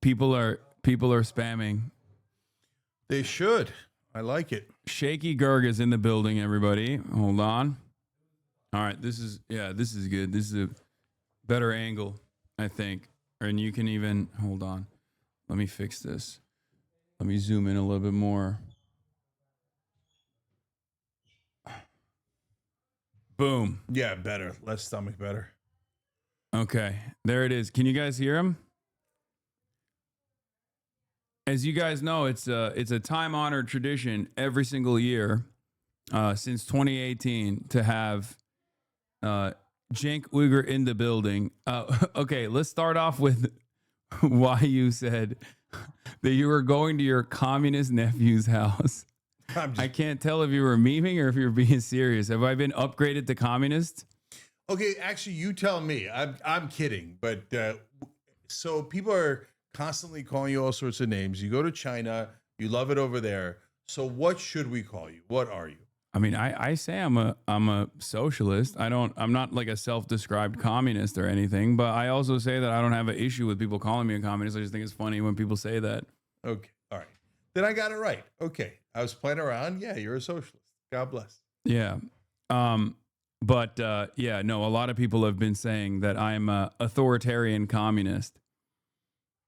people are spamming. They should. I like it. Shaky Gerg is in the building, everybody. Hold on. All right, this is good. This is a better angle, I think. And you can even hold on. Let me fix this. Let me zoom in a little bit more. Boom. Yeah, better. Less stomach better. Okay, there it is. Can you guys hear him? As you guys know, it's a time-honored tradition every single year since 2018 to have Cenk Uyghur in the building. Okay, let's start off with why you said that you were going to your communist nephew's house. I can't tell if you were memeing or if you're being serious. Have I been upgraded to communist? Okay, actually, you tell me. I'm kidding, but so people are constantly calling you all sorts of names. You go to China, you love it over there. So what should we call you? What are you? I mean, I say I'm a socialist. I'm not like a self-described communist or anything, but I also say that I don't have an issue with people calling me a communist. I just think it's funny when people say that. Okay, all right. Then I got it right. Okay, I was playing around. Yeah, you're a socialist. God bless. Yeah. But yeah, no, a lot of people have been saying that I'm a authoritarian communist.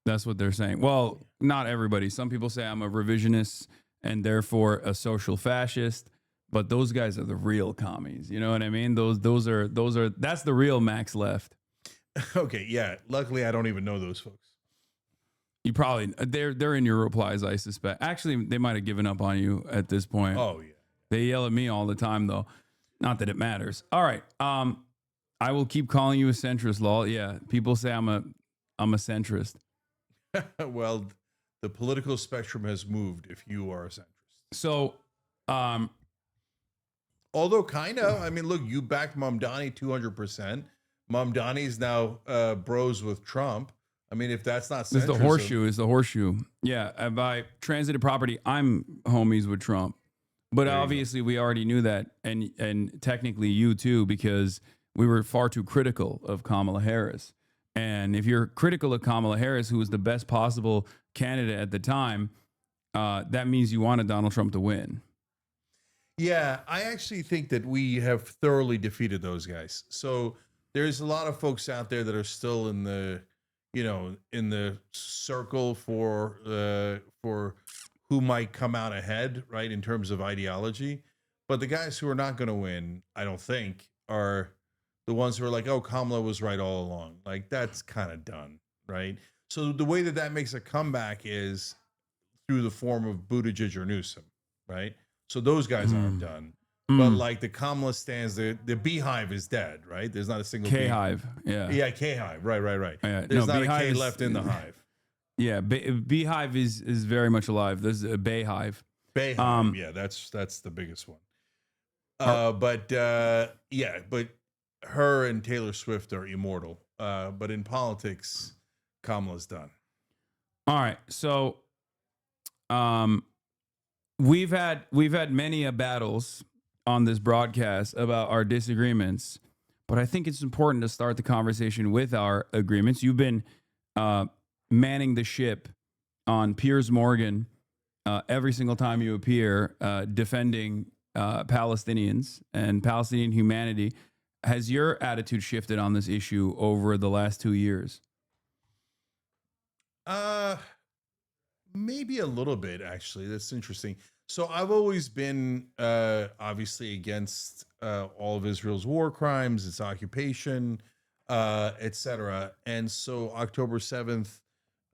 That's what they're saying. Well, not everybody. Some people say I'm a revisionist and therefore a social fascist. But those guys are the real commies. You know what I mean? Those are that's the real Max Left. Okay, yeah. Luckily, I don't even know those folks. You probably they're in your replies, I suspect. Actually, they might have given up on you at this point. Oh yeah. They yell at me all the time, though. Not that it matters. All right. I will keep calling you a centrist, lol. Yeah, people say I'm a centrist. Well, the political spectrum has moved. If you are a centrist, so although kind of, I mean, look, you backed Mamdani 200%. Mamdani's now bros with Trump. I mean, if that's not centrism, is the horseshoe. Yeah, by transited property, I'm homies with Trump. But obviously, we already knew that, and technically you too, because we were far too critical of Kamala Harris. And if you're critical of Kamala Harris, who was the best possible candidate at the time, that means you wanted Donald Trump to win. Yeah, I actually think that we have thoroughly defeated those guys. So there's a lot of folks out there that are still in the, in the circle for who might come out ahead, right, in terms of ideology. But the guys who are not going to win, I don't think, are the ones who are like, oh, Kamala was right all along. Like, that's kind of done, right? So the way that makes a comeback is through the form of Buttigieg or Newsom, right? So those guys aren't done. But like the Kamala stands, the beehive is dead, right? There's not a single K-hive. Yeah. Yeah, K-hive. Right. Yeah, There's not a K left in the hive. Yeah, beehive is very much alive. There's a bayhive. Bayhive, yeah, that's the biggest one. But her and Taylor Swift are immortal. But in politics, Kamala's done. All right, so we've had many battles on this broadcast about our disagreements, but I think it's important to start the conversation with our agreements. You've been manning the ship on Piers Morgan every single time you appear, defending Palestinians and Palestinian humanity. Has your attitude shifted on this issue over the last 2 years? Maybe a little bit, actually. That's interesting. So I've always been obviously against all of Israel's war crimes, its occupation, etc. And so October 7th,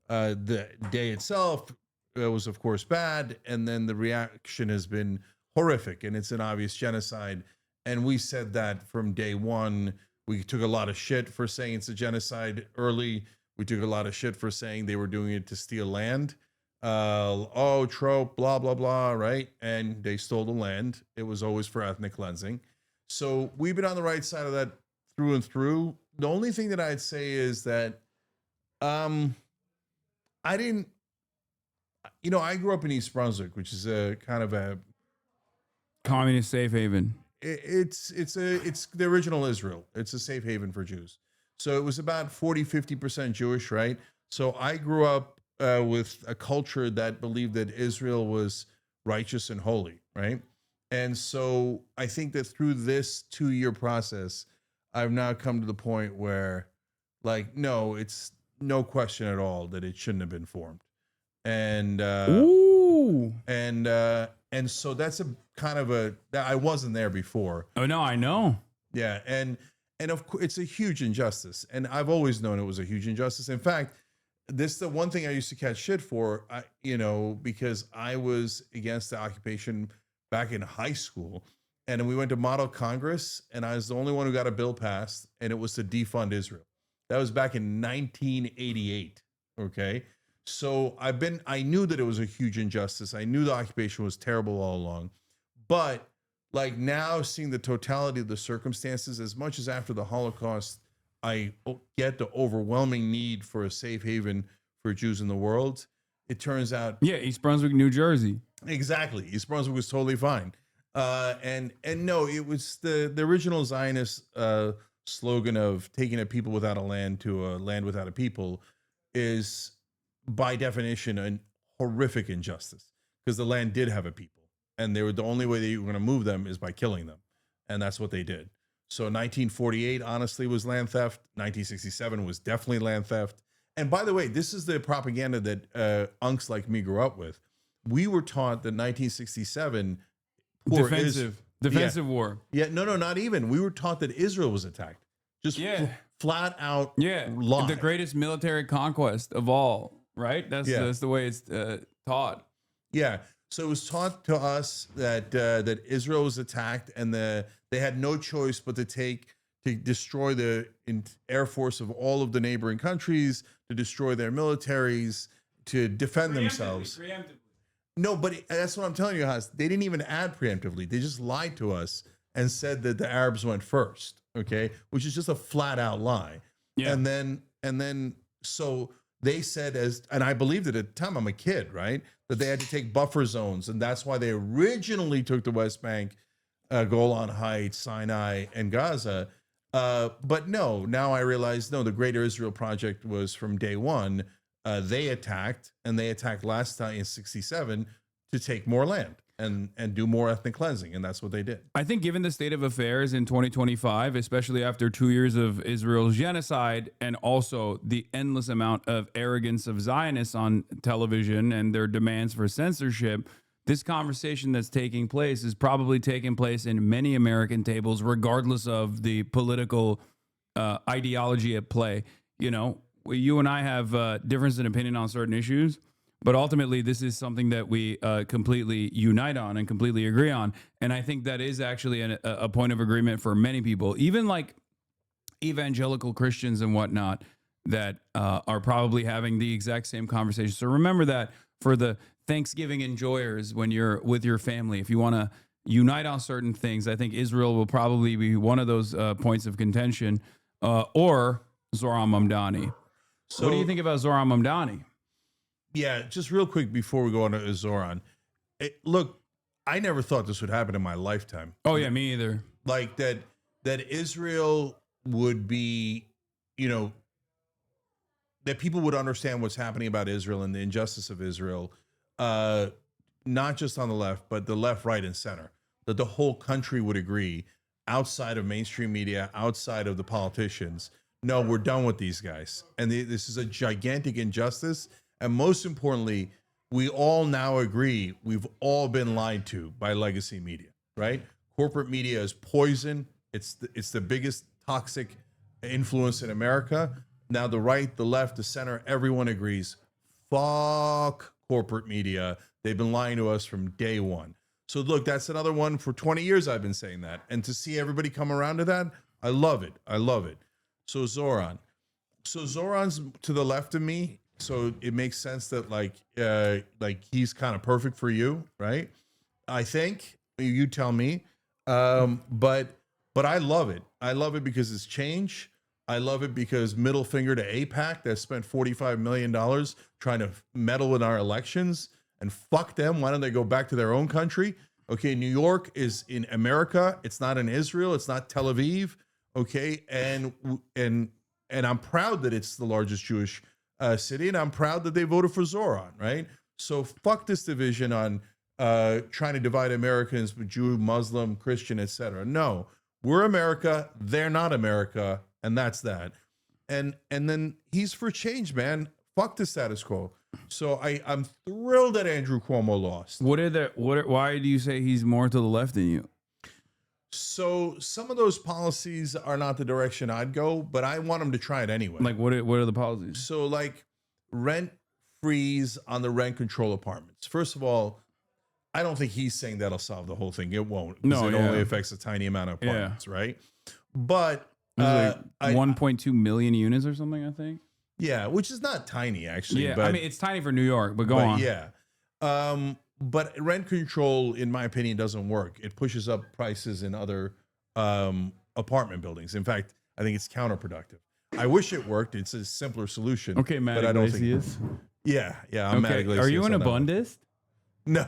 the day itself was, of course, bad. And then the reaction has been horrific, and it's an obvious genocide. And we said that from day one. We took a lot of shit for saying it's a genocide early. We took a lot of shit for saying they were doing it to steal land. Trope, blah, blah, blah, right? And they stole the land. It was always for ethnic cleansing. So we've been on the right side of that through and through. The only thing that I'd say is that I grew up in East Brunswick, which is a kind of a communist safe haven. It's the original Israel. It's a safe haven for Jews. So it was about 40-50% Jewish, right? So I grew up with a culture that believed that Israel was righteous and holy, right? And so I think that through this 2-year process, I've now come to the point where, like, no, it's no question at all that it shouldn't have been formed. And Ooh. and so that's a kind of a I wasn't there before. Oh no, I know. Yeah, and of course it's a huge injustice, and I've always known it was a huge injustice. In fact, this is the one thing I used to catch shit for, because I was against the occupation back in high school, and then we went to Model Congress, and I was the only one who got a bill passed, and it was to defund Israel. That was back in 1988. Okay. So I knew that it was a huge injustice. I knew the occupation was terrible all along, but like now seeing the totality of the circumstances, as much as after the Holocaust, I get the overwhelming need for a safe haven for Jews in the world. It turns out, Yeah, East Brunswick, New Jersey. exactly, East Brunswick was totally fine. And no, it was the original Zionist slogan of taking a people without a land to a land without a people is by definition a horrific injustice, because the land did have a people, and they were the only way that you were going to move them is by killing them, and that's what they did. So 1948 honestly was land theft. 1967 was definitely land theft. And by the way, this is the propaganda that unks like me grew up with. We were taught that 1967 defensive war. Yeah, no, not even. We were taught that Israel was attacked. Just flat out lie. The greatest military conquest of all, right? That's the way it's taught. Yeah. So it was taught to us that that Israel was attacked, and they had no choice but to destroy the air force of all of the neighboring countries, to destroy their militaries, to defend themselves. Preemptively. No, but that's what I'm telling you, Has. They didn't even add preemptively. They just lied to us and said that the Arabs went first, okay? Which is just a flat out lie. Yeah. And then so they said, and I believed it at the time, I'm a kid, right? That they had to take buffer zones, and that's why they originally took the West Bank, Golan Heights, Sinai, and Gaza. But no, now I realize, no, the Greater Israel Project was from day one. They attacked, and they attacked last time in 1967 to take more land and do more ethnic cleansing, and that's what they did. I think given the state of affairs in 2025, especially after 2 years of Israel's genocide and also the endless amount of arrogance of Zionists on television and their demands for censorship, this conversation that's taking place is probably taking place in many American tables, regardless of the political ideology at play. You know, you and I have difference in opinion on certain issues, but ultimately this is something that we completely unite on and completely agree on. And I think that is actually a point of agreement for many people, even like evangelical Christians and whatnot, that are probably having the exact same conversation. So remember that for the Thanksgiving enjoyers, when you're with your family, if you want to unite on certain things, I think Israel will probably be one of those points of contention, or Zohran Mamdani. So, what do you think about Zohran Mamdani? Yeah, just real quick before we go on to Zohran. Look, I never thought this would happen in my lifetime. Oh yeah, me either. Like that Israel would be, that people would understand what's happening about Israel and the injustice of Israel, not just on the left, but the left, right, and center. That the whole country would agree, outside of mainstream media, outside of the politicians, no, we're done with these guys. And this is a gigantic injustice. And most importantly, we all now agree we've all been lied to by legacy media, right? Corporate media is poison. It's the biggest toxic influence in America. Now the right, the left, the center, everyone agrees, fuck corporate media. They've been lying to us from day one. So look, that's another one. For 20 years I've been saying that. And to see everybody come around to that, I love it. I love it. So Zohran. So Zohran's to the left of me. So it makes sense that like he's kind of perfect for you, right? I think, you tell me. But I love it. I love it because it's change. I love it because middle finger to AIPAC that spent $45 million trying to meddle in our elections, and fuck them. Why don't they go back to their own country? Okay, New York is in America. It's not in Israel. It's not Tel Aviv. Okay, and I'm proud that it's the largest Jewish city, and I'm proud that they voted for Zoran, right? So fuck this division on trying to divide Americans with Jew, Muslim, Christian, etc. No, we're America, they're not America, and that's that. And then he's for change, man. Fuck the status quo. So I'm thrilled that Andrew Cuomo lost. Why do you say he's more to the left than you? So some of those policies are not the direction I'd go, but I want him to try it anyway. Like what are the policies? So like rent freeze on the rent control apartments. First of all, I don't think he's saying that'll solve the whole thing. It won't. No, it only affects a tiny amount of apartments, right? But like 1.2 million units or something, I think. Yeah, which is not tiny actually. Yeah, but, I mean it's tiny for New York, but go on. Yeah. But rent control, in my opinion, doesn't work. It pushes up prices in other apartment buildings. In fact, I think it's counterproductive. I wish it worked. It's a simpler solution. Okay, Matt Iglesias. Yeah, I'm Matt Iglesias. Are you an Abundist? No.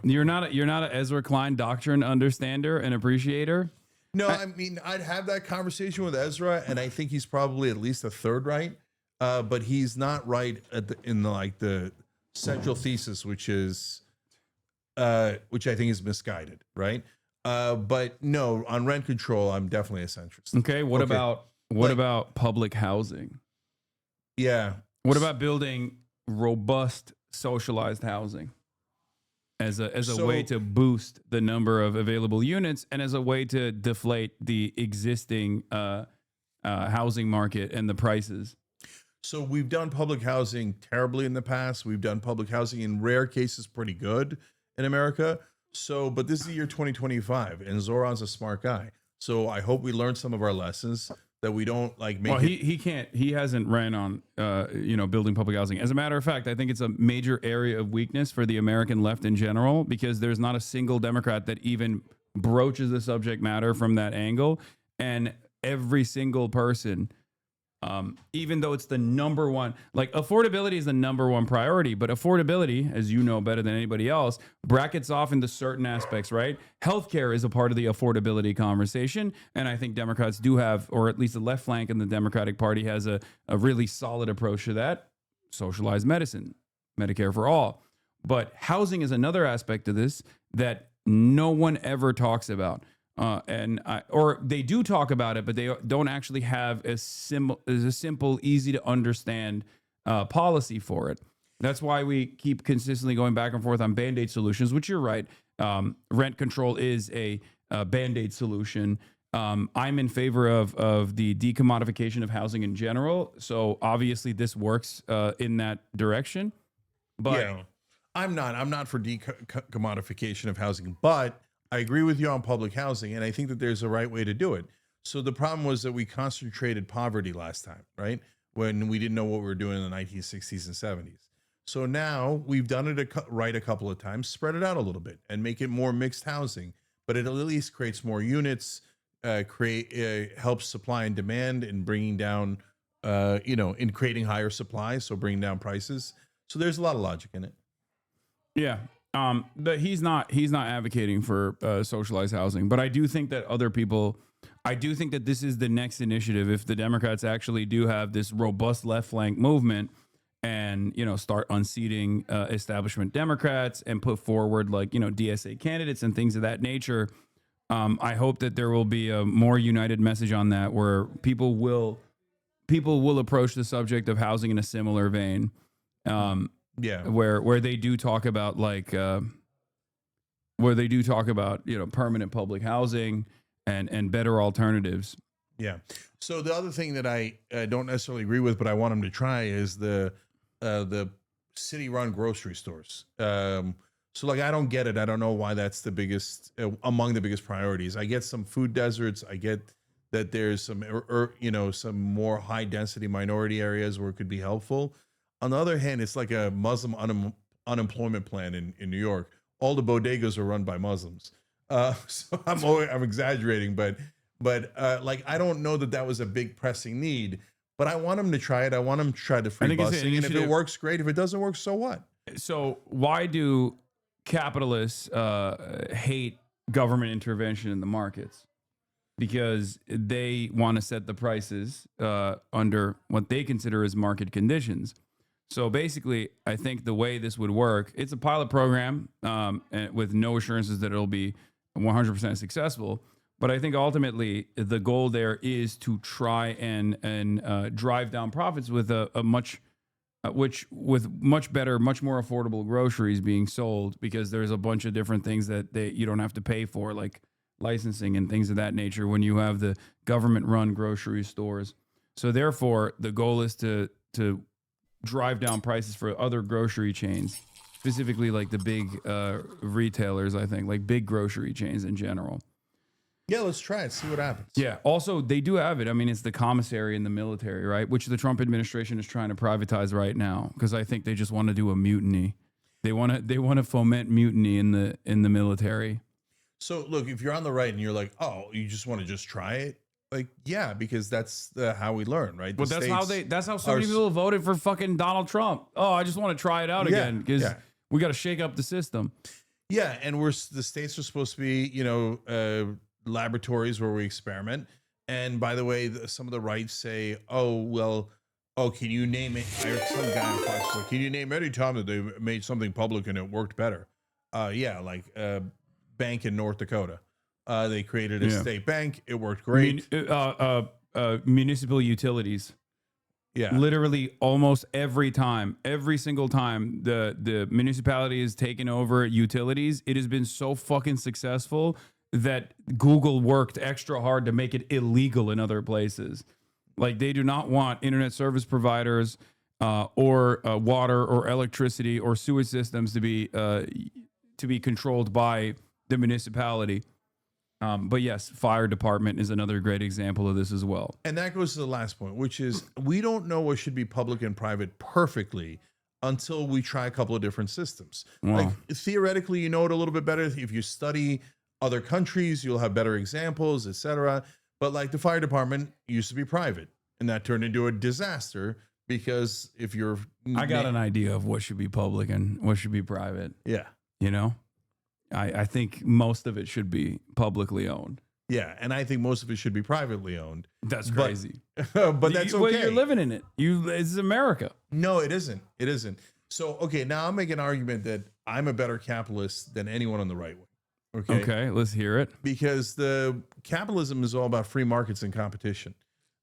You're not an Ezra Klein doctrine understander and appreciator? No, I mean, I'd have that conversation with Ezra, and I think he's probably at least a third right. But he's not right in the central thesis, which I think is misguided, right? But no, on rent control, I'm definitely a centrist. Okay, what about public housing? Yeah. What about building robust socialized housing as a way to boost the number of available units and as a way to deflate the existing housing market and the prices? So we've done public housing terribly in the past. We've done public housing in rare cases pretty good in America. So, but this is the year 2025, and Zoran's a smart guy. So I hope we learn some of our lessons that we don't like make. Well, he hasn't ran on building public housing. As a matter of fact, I think it's a major area of weakness for the American left in general, because there's not a single Democrat that even broaches the subject matter from that angle, and every single person. Even though it's the number one, like affordability is the number one priority, but affordability, as you know better than anybody else, brackets off into certain aspects, right? Healthcare is a part of the affordability conversation. And I think Democrats do have, or at least the left flank in the Democratic Party has a really solid approach to that. Socialized medicine, Medicare for all. But housing is another aspect of this that no one ever talks about. Or they do talk about it, but they don't actually have a simple, easy to understand policy for it. That's why we keep consistently going back and forth on Band-Aid solutions, which you're right. Rent control is a Band-Aid solution. I'm in favor of the decommodification of housing in general. So obviously this works in that direction. But yeah, I'm not for decommodification of housing, but I agree with you on public housing, and I think that there's a right way to do it. So the problem was that we concentrated poverty last time, right? When we didn't know what we were doing in the 1960s and 70s. So now we've done it right a couple of times, spread it out a little bit and make it more mixed housing, but it at least creates more units, helps supply and demand in bringing down, in creating higher supply, so bringing down prices. So there's a lot of logic in it. Yeah. But he's not advocating for socialized housing, but I do think that this is the next initiative. If the Democrats actually do have this robust left flank movement and, start unseating establishment Democrats and put forward DSA candidates and things of that nature, I hope that there will be a more united message on that, where people will approach the subject of housing in a similar vein. Yeah, where they do talk about permanent public housing and better alternatives. Yeah. So the other thing that I don't necessarily agree with, but I want them to try, is the city-run grocery stores. So I don't get it. I don't know why that's the biggest among the biggest priorities. I get some food deserts. I get that there's some some more high-density minority areas where it could be helpful. On the other hand, it's like a Muslim unemployment plan in New York. All the bodegas are run by Muslims. So I'm exaggerating, but I don't know that was a big pressing need. But I want them to try it. I want them to try the free busing, and if it works, great. If it doesn't work, so what? So why do capitalists hate government intervention in the markets? because they want to set the prices under what they consider as market conditions. So basically, I think the way this would work, it's a pilot program and with no assurances that it'll be 100% successful. But I think ultimately the goal there is to try and drive down profits with a much with much better, much more affordable groceries being sold, because there's a bunch of different things that you don't have to pay for, like licensing and things of that nature, when you have the government-run grocery stores. So therefore, the goal is to drive down prices for other grocery chains, specifically like the big retailers. I think like big grocery chains in general. Yeah, let's try it. See what happens. Yeah. Also, they do have it. I mean, it's the commissary and the military, right? Which the Trump administration is trying to privatize right now, because I think they just want to do a mutiny. They want to foment mutiny in the military. So look, if you're on the right and you're like, oh, you just want to just try it, like, yeah, because that's how we learn, right? Well, that's how so many people voted for fucking Donald Trump. Oh, I just want to try it out again because we got to shake up the system. Yeah, and the states are supposed to be, laboratories where we experiment. And by the way, some of the rights say, can you name it? I heard some guy on Fox like, can you name any time that they made something public and it worked better? Like bank in North Dakota. They created a state bank. It worked great. Municipal utilities. Yeah. Literally almost every single time the municipality has taken over utilities, it has been so fucking successful that Google worked extra hard to make it illegal in other places. Like, they do not want internet service providers or water or electricity or sewer systems to be controlled by the municipality. But yes, fire department is another great example of this as well. And that goes to the last point, which is we don't know what should be public and private perfectly until we try a couple of different systems. Wow. Like, theoretically, you know it a little bit better. If you study other countries, you'll have better examples, etc. But like the fire department used to be private, and that turned into a disaster because if you're... I got an idea of what should be public and what should be private. Yeah. You know? I think most of it should be publicly owned. Yeah, and I think most of it should be privately owned. That's crazy. But that's okay. Well, you're living in it. It's America. No, it isn't. It isn't. So, okay, now I'll make an argument that I'm a better capitalist than anyone on the right wing. Okay, let's hear it. Because the capitalism is all about free markets and competition.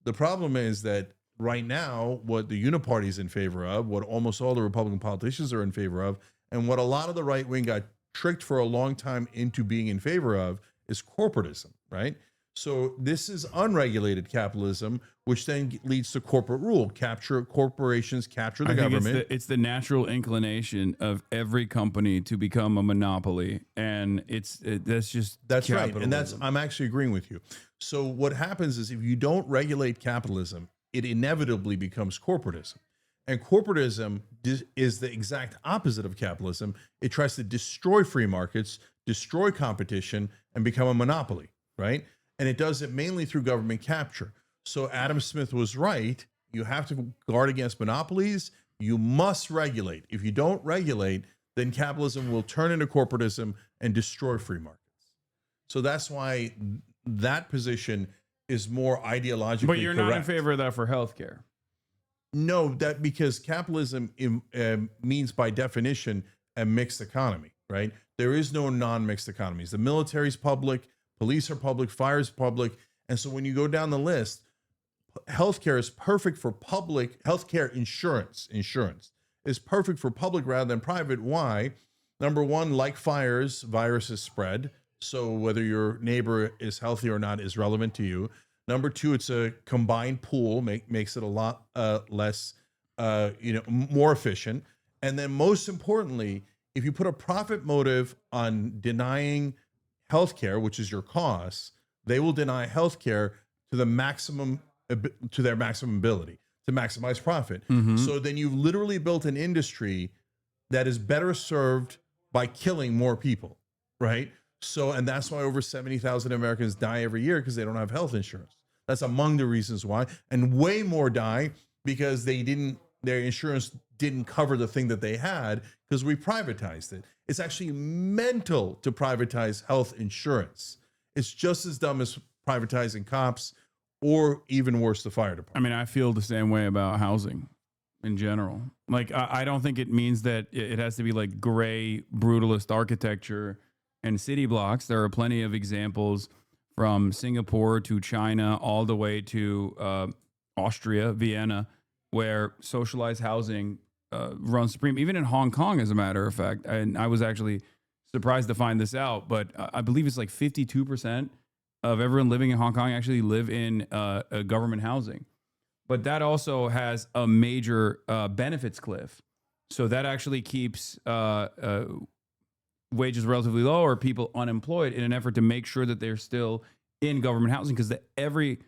The problem is that right now, what the Uniparty is in favor of, what almost all the Republican politicians are in favor of, and what a lot of the right wing got tricked for a long time into being in favor of, is corporatism, right? So this is unregulated capitalism, which then leads to corporate rule. Corporations capture the government. It's the natural inclination of every company to become a monopoly, and that's right, and I'm actually agreeing with you. So what happens is if you don't regulate capitalism, it inevitably becomes corporatism, and corporatism is the exact opposite of capitalism. It tries to destroy free markets, destroy competition, and become a monopoly, right? And it does it mainly through government capture. So Adam Smith was right. You have to guard against monopolies. You must regulate. If you don't regulate, then capitalism will turn into corporatism and destroy free markets. So that's why that position is more ideologically correct. But you're not in favor of that for healthcare. No, that because capitalism means by definition a mixed economy, right? There is no non-mixed economies. The military's public, police are public, fire is public. And so when you go down the list, healthcare is perfect for public. Healthcare insurance is perfect for public rather than private. Why? Number one, like fires, viruses spread. So whether your neighbor is healthy or not is relevant to you. Number two, it's a combined pool, makes it a lot less, more efficient. And then most importantly, if you put a profit motive on denying healthcare, which is your costs, they will deny healthcare to their maximum ability to maximize profit. Mm-hmm. So then you've literally built an industry that is better served by killing more people, right? So, and that's why over 70,000 Americans die every year because they don't have health insurance. That's among the reasons why. And way more die because their insurance didn't cover the thing that they had because we privatized it. It's actually mental to privatize health insurance. It's just as dumb as privatizing cops, or even worse, the fire I department. mean, I feel the same way about housing in general. Like, I don't think it means that it has to be like gray, brutalist architecture and city blocks. There are plenty of examples from Singapore to China, all the way to Austria, Vienna, where socialized housing runs supreme. Even in Hong Kong, as a matter of fact. And I was actually surprised to find this out, but I believe it's like 52% of everyone living in Hong Kong actually live in a government housing. But that also has a major benefits cliff. So that actually keeps wages relatively low or people unemployed in an effort to make sure that they're still in government housing, because every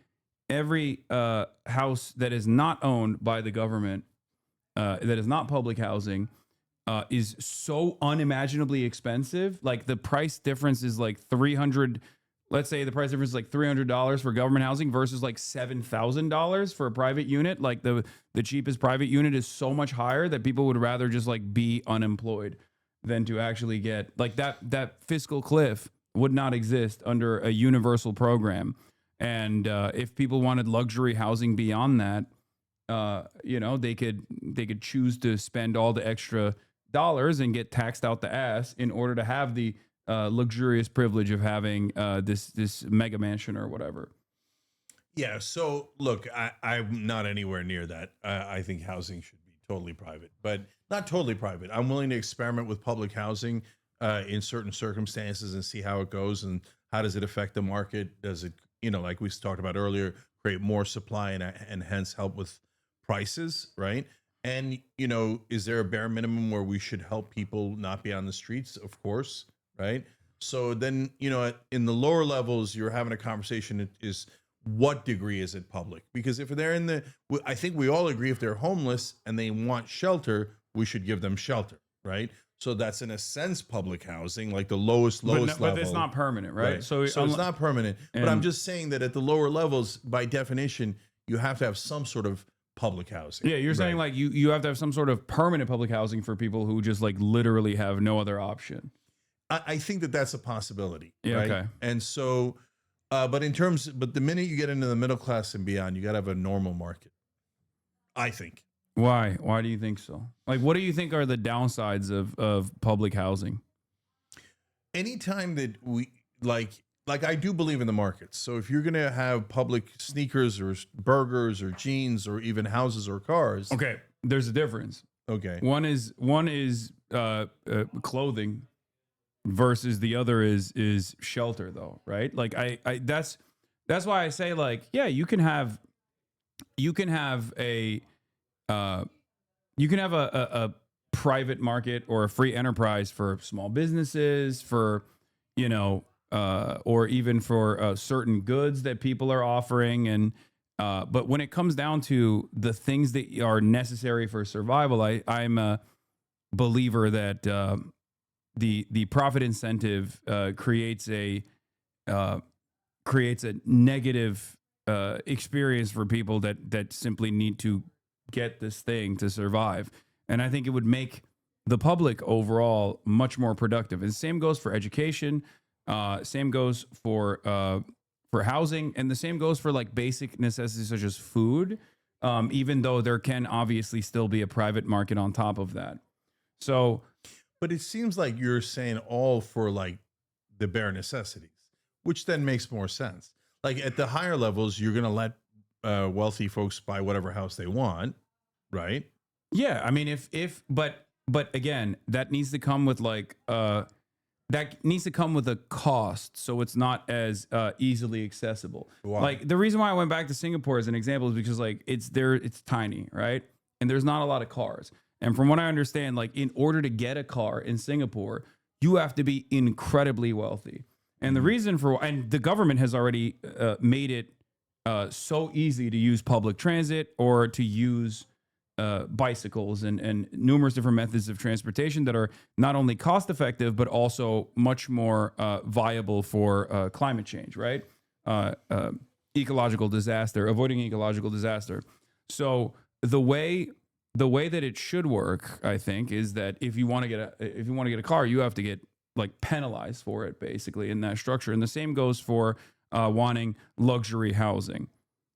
house that is not owned by the government, that is not public housing, is so unimaginably expensive. Like, the price difference is like 300. Let's say the price difference is like $300 for government housing versus like $7,000 for a private unit. Like, the cheapest private unit is so much higher that people would rather just like be unemployed than to actually get like that fiscal cliff would not exist under a universal program. And if people wanted luxury housing beyond that, they could choose to spend all the extra dollars and get taxed out the ass in order to have the luxurious privilege of having this mega mansion or whatever. Yeah. So look, I'm not anywhere near that. I think housing should be totally private, but not totally private. I'm willing to experiment with public housing in certain circumstances and see how it goes and how does it affect the market. Does it, like we talked about earlier, create more supply and hence help with prices, right? And, is there a bare minimum where we should help people not be on the streets? Of course, right? So then, in the lower levels, you're having a conversation is what degree is it public? Because if they're I think we all agree if they're homeless and they want shelter, we should give them shelter, right? So that's in a sense public housing, like the lowest level. But it's not permanent, right? So it's not permanent. But I'm just saying that at the lower levels, by definition, you have to have some sort of public housing. Yeah, you're saying like you have to have some sort of permanent public housing for people who just like literally have no other option. I think that that's a possibility. Yeah, right? okay. And so, but the minute you get into the middle class and beyond, you got to have a normal market, I think. Why? Why do you think so? Like, what do you think are the downsides of public housing? Anytime that we like I do believe in the markets. So if you're going to have public sneakers or burgers or jeans or even houses or cars. Okay. There's a difference. Okay. One is clothing versus the other is shelter, though. Right. Like that's why I say, like, yeah, you can have a private market or a free enterprise for small businesses, for, or even for certain goods that people are offering. And but when it comes down to the things that are necessary for survival, I'm a believer that the profit incentive creates a negative experience for people that simply need to get this thing to survive. And I think it would make the public overall much more productive. And the same goes for education. Same goes for housing, and the same goes for like basic necessities such as food. Even though there can obviously still be a private market on top of that. So, but it seems like you're saying all for like the bare necessities, which then makes more sense. Like at the higher levels, you're going to let wealthy folks buy whatever house they want, right? Yeah, I mean, but again, that needs to come with like a cost, so it's not as easily accessible. Wow. Like the reason why I went back to Singapore as an example is because like it's tiny, right? And there's not a lot of cars. And from what I understand, like in order to get a car in Singapore, you have to be incredibly wealthy. And the reason and the government has already made it so easy to use public transit or to use bicycles and numerous different methods of transportation that are not only cost effective, but also much more viable for climate change, right? Ecological disaster, avoiding ecological disaster. So the way that it should work, I think, is that if you want to get a car, you have to get like penalized for it, basically, in that structure. And the same goes for wanting luxury housing.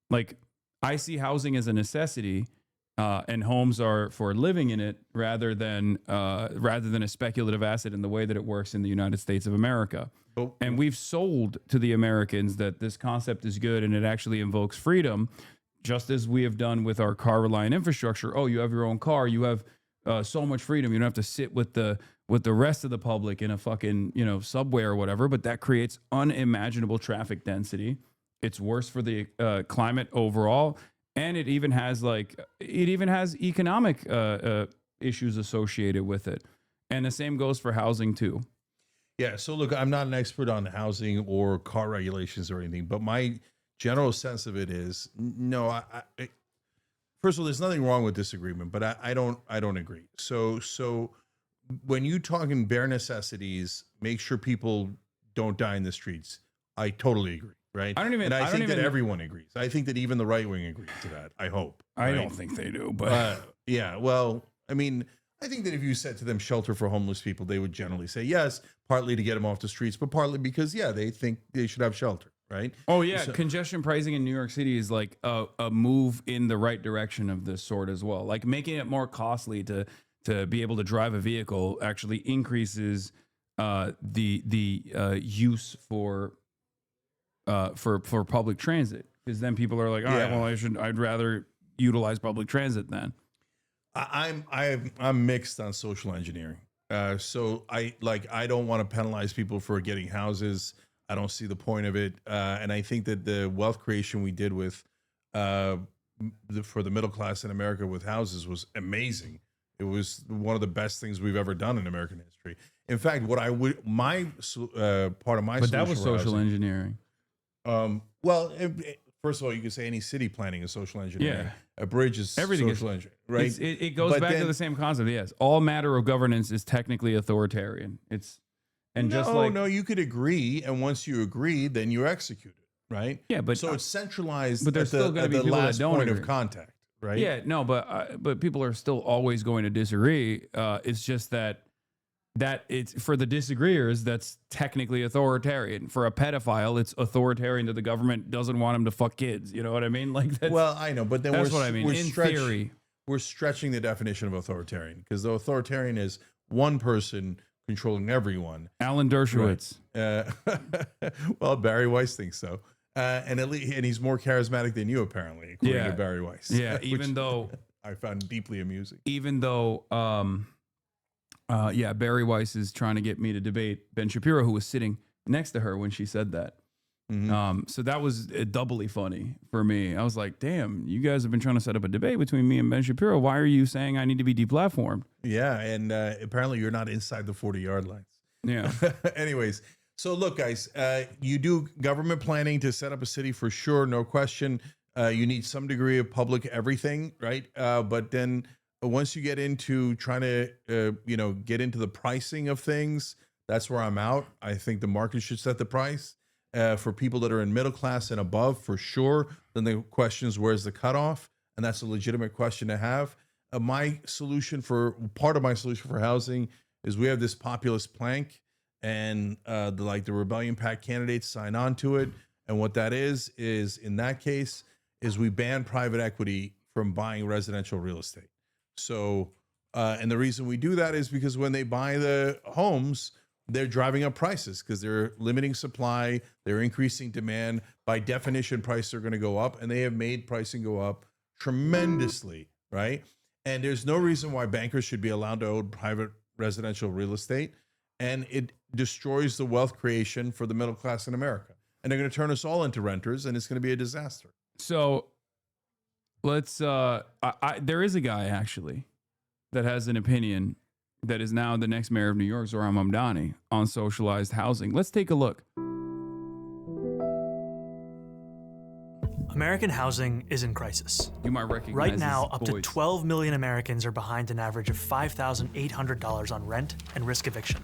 Like, I see housing as a necessity, and homes are for living in it rather than a speculative asset in the way that it works in the United States of America. Oh. And we've sold to the Americans that this concept is good and it actually invokes freedom, just as we have done with our car-reliant infrastructure. Oh, you have your own car, you have so much freedom. You don't have to sit with the rest of the public in a fucking subway or whatever. But that creates unimaginable traffic density. It's worse for the climate overall, and it even has economic issues associated with it. And the same goes for housing too. Yeah. So look, I'm not an expert on housing or car regulations or anything, but my general sense of it is no. First of all, there's nothing wrong with this agreement, but I don't agree. So when you talk in bare necessities, make sure people don't die in the streets. I totally agree. Right. I think that everyone agrees. I think that even the right wing agrees to that. I hope. I don't think they do, but yeah. Well, I mean, I think that if you said to them shelter for homeless people, they would generally say yes, partly to get them off the streets, but partly because they think they should have shelter. Right. Oh yeah. Congestion pricing in New York City is like a move in the right direction of this sort as well. Like making it more costly to be able to drive a vehicle actually increases the use for public transit, because then people are like, all right, well, I'd rather utilize public transit then. I'm mixed on social engineering. So I don't want to penalize people for getting houses. I don't see the point of it. And I think that the wealth creation we did with for the middle class in America with houses was amazing. It was one of the best things we've ever done in American history. In fact, part of my but that was social engineering. Well, first of all, you could say any city planning is social engineering. Yeah. A bridge is Everything social engineering, right? It goes back to the same concept. Yes, all matter of governance is technically authoritarian. No, you could agree, and once you agree, then you execute it, right? Yeah, but so it's centralized. But there's still going to be people last that don't point agree. Of contact, right? Yeah, no, but people are still always going to disagree. It's just that it's for the disagreeers, that's technically authoritarian. For a pedophile, it's authoritarian that the government doesn't want him to fuck kids. You know what I mean? Like that's, well, I know, but then that's what I mean. In theory, we're stretching the definition of authoritarian, because the authoritarian is one person controlling everyone. Alan Dershowitz. Right. Well, Barry Weiss thinks so. And he's more charismatic than you, apparently, according to Barry Weiss. Yeah, even though I found deeply amusing. Even though, Barry Weiss is trying to get me to debate Ben Shapiro, who was sitting next to her when she said that. Mm-hmm. So that was doubly funny for me. I was like, damn, you guys have been trying to set up a debate between me and Ben Shapiro. Why are you saying I need to be deplatformed? Yeah, and apparently you're not inside the 40-yard lines. Yeah. Anyways, so look, guys, you do government planning to set up a city for sure, no question. You need some degree of public everything, right? But then once you get into trying to, get into the pricing of things, that's where I'm out. I think the market should set the price. For people that are in middle class and above, for sure. Then the question is, where's the cutoff? And that's a legitimate question to have. Part of my solution for housing is we have this populist plank, and the Rebellion PAC candidates sign on to it. And what that is in that case is we ban private equity from buying residential real estate. So, and the reason we do that is because when they buy the homes, they're driving up prices because they're limiting supply, they're increasing demand. By definition, prices are going to go up, and they have made pricing go up tremendously, right? And there's no reason why bankers should be allowed to own private residential real estate, and it destroys the wealth creation for the middle class in America. And they're going to turn us all into renters, and it's going to be a disaster. So let's, there is a guy actually that has an opinion that is now the next mayor of New York, Zohran Mamdani, on socialized housing. Let's take a look. American housing is in crisis. You might recognize right now, his up voice. to 12 million Americans are behind an average of $5,800 on rent and risk eviction.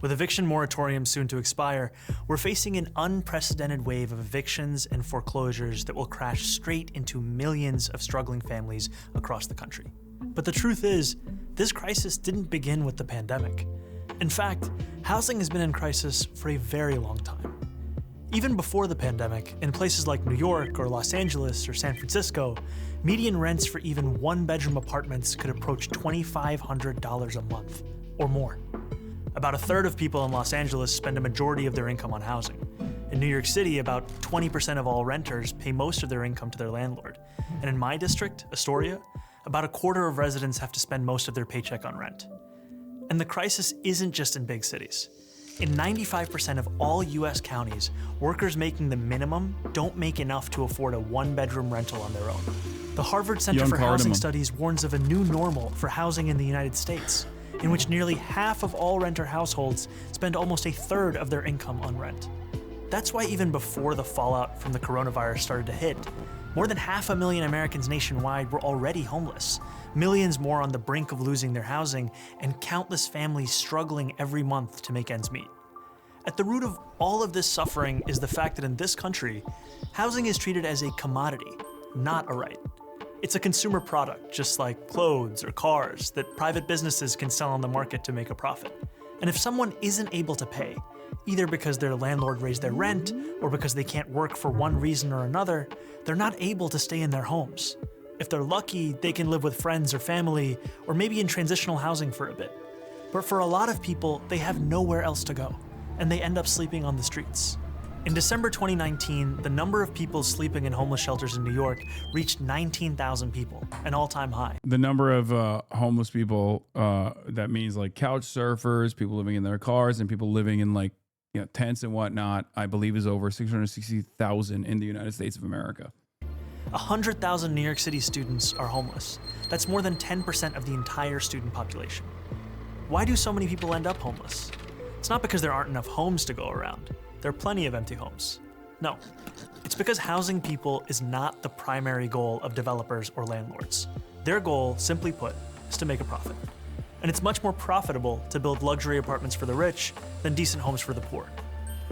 With eviction moratoriums soon to expire, we're facing an unprecedented wave of evictions and foreclosures that will crash straight into millions of struggling families across the country. But the truth is, this crisis didn't begin with the pandemic. In fact, housing has been in crisis for a very long time. Even before the pandemic, in places like New York or Los Angeles or San Francisco, median rents for even one-bedroom apartments could approach $2,500 a month or more. About a third of people in Los Angeles spend a majority of their income on housing. In New York City, about 20% of all renters pay most of their income to their landlord. And in my district, Astoria, about a quarter of residents have to spend most of their paycheck on rent. And the crisis isn't just in big cities. In 95% of all US counties, workers making the minimum don't make enough to afford a one-bedroom rental on their own. The Harvard Center for Housing Studies warns of a new normal for housing in the United States, in which nearly half of all renter households spend almost a third of their income on rent. That's why even before the fallout from the coronavirus started to hit, more than 500,000 Americans nationwide were already homeless, millions more on the brink of losing their housing, and countless families struggling every month to make ends meet. At the root of all of this suffering is the fact that in this country, housing is treated as a commodity, not a right. It's a consumer product, just like clothes or cars, that private businesses can sell on the market to make a profit. And if someone isn't able to pay, either because their landlord raised their rent or because they can't work for one reason or another, they're not able to stay in their homes. If they're lucky, they can live with friends or family, or maybe in transitional housing for a bit. But for a lot of people, they have nowhere else to go, and they end up sleeping on the streets. In December 2019, the number of people sleeping in homeless shelters in New York reached 19,000 people, an all-time high. The number of homeless people, that means like couch surfers, people living in their cars, and people living in like tents and whatnot, I believe is over 660,000 in the United States of America. 100,000 New York City students are homeless. That's more than 10% of the entire student population. Why do so many people end up homeless? It's not because there aren't enough homes to go around. There are plenty of empty homes. No, it's because housing people is not the primary goal of developers or landlords. Their goal, simply put, is to make a profit. And it's much more profitable to build luxury apartments for the rich than decent homes for the poor.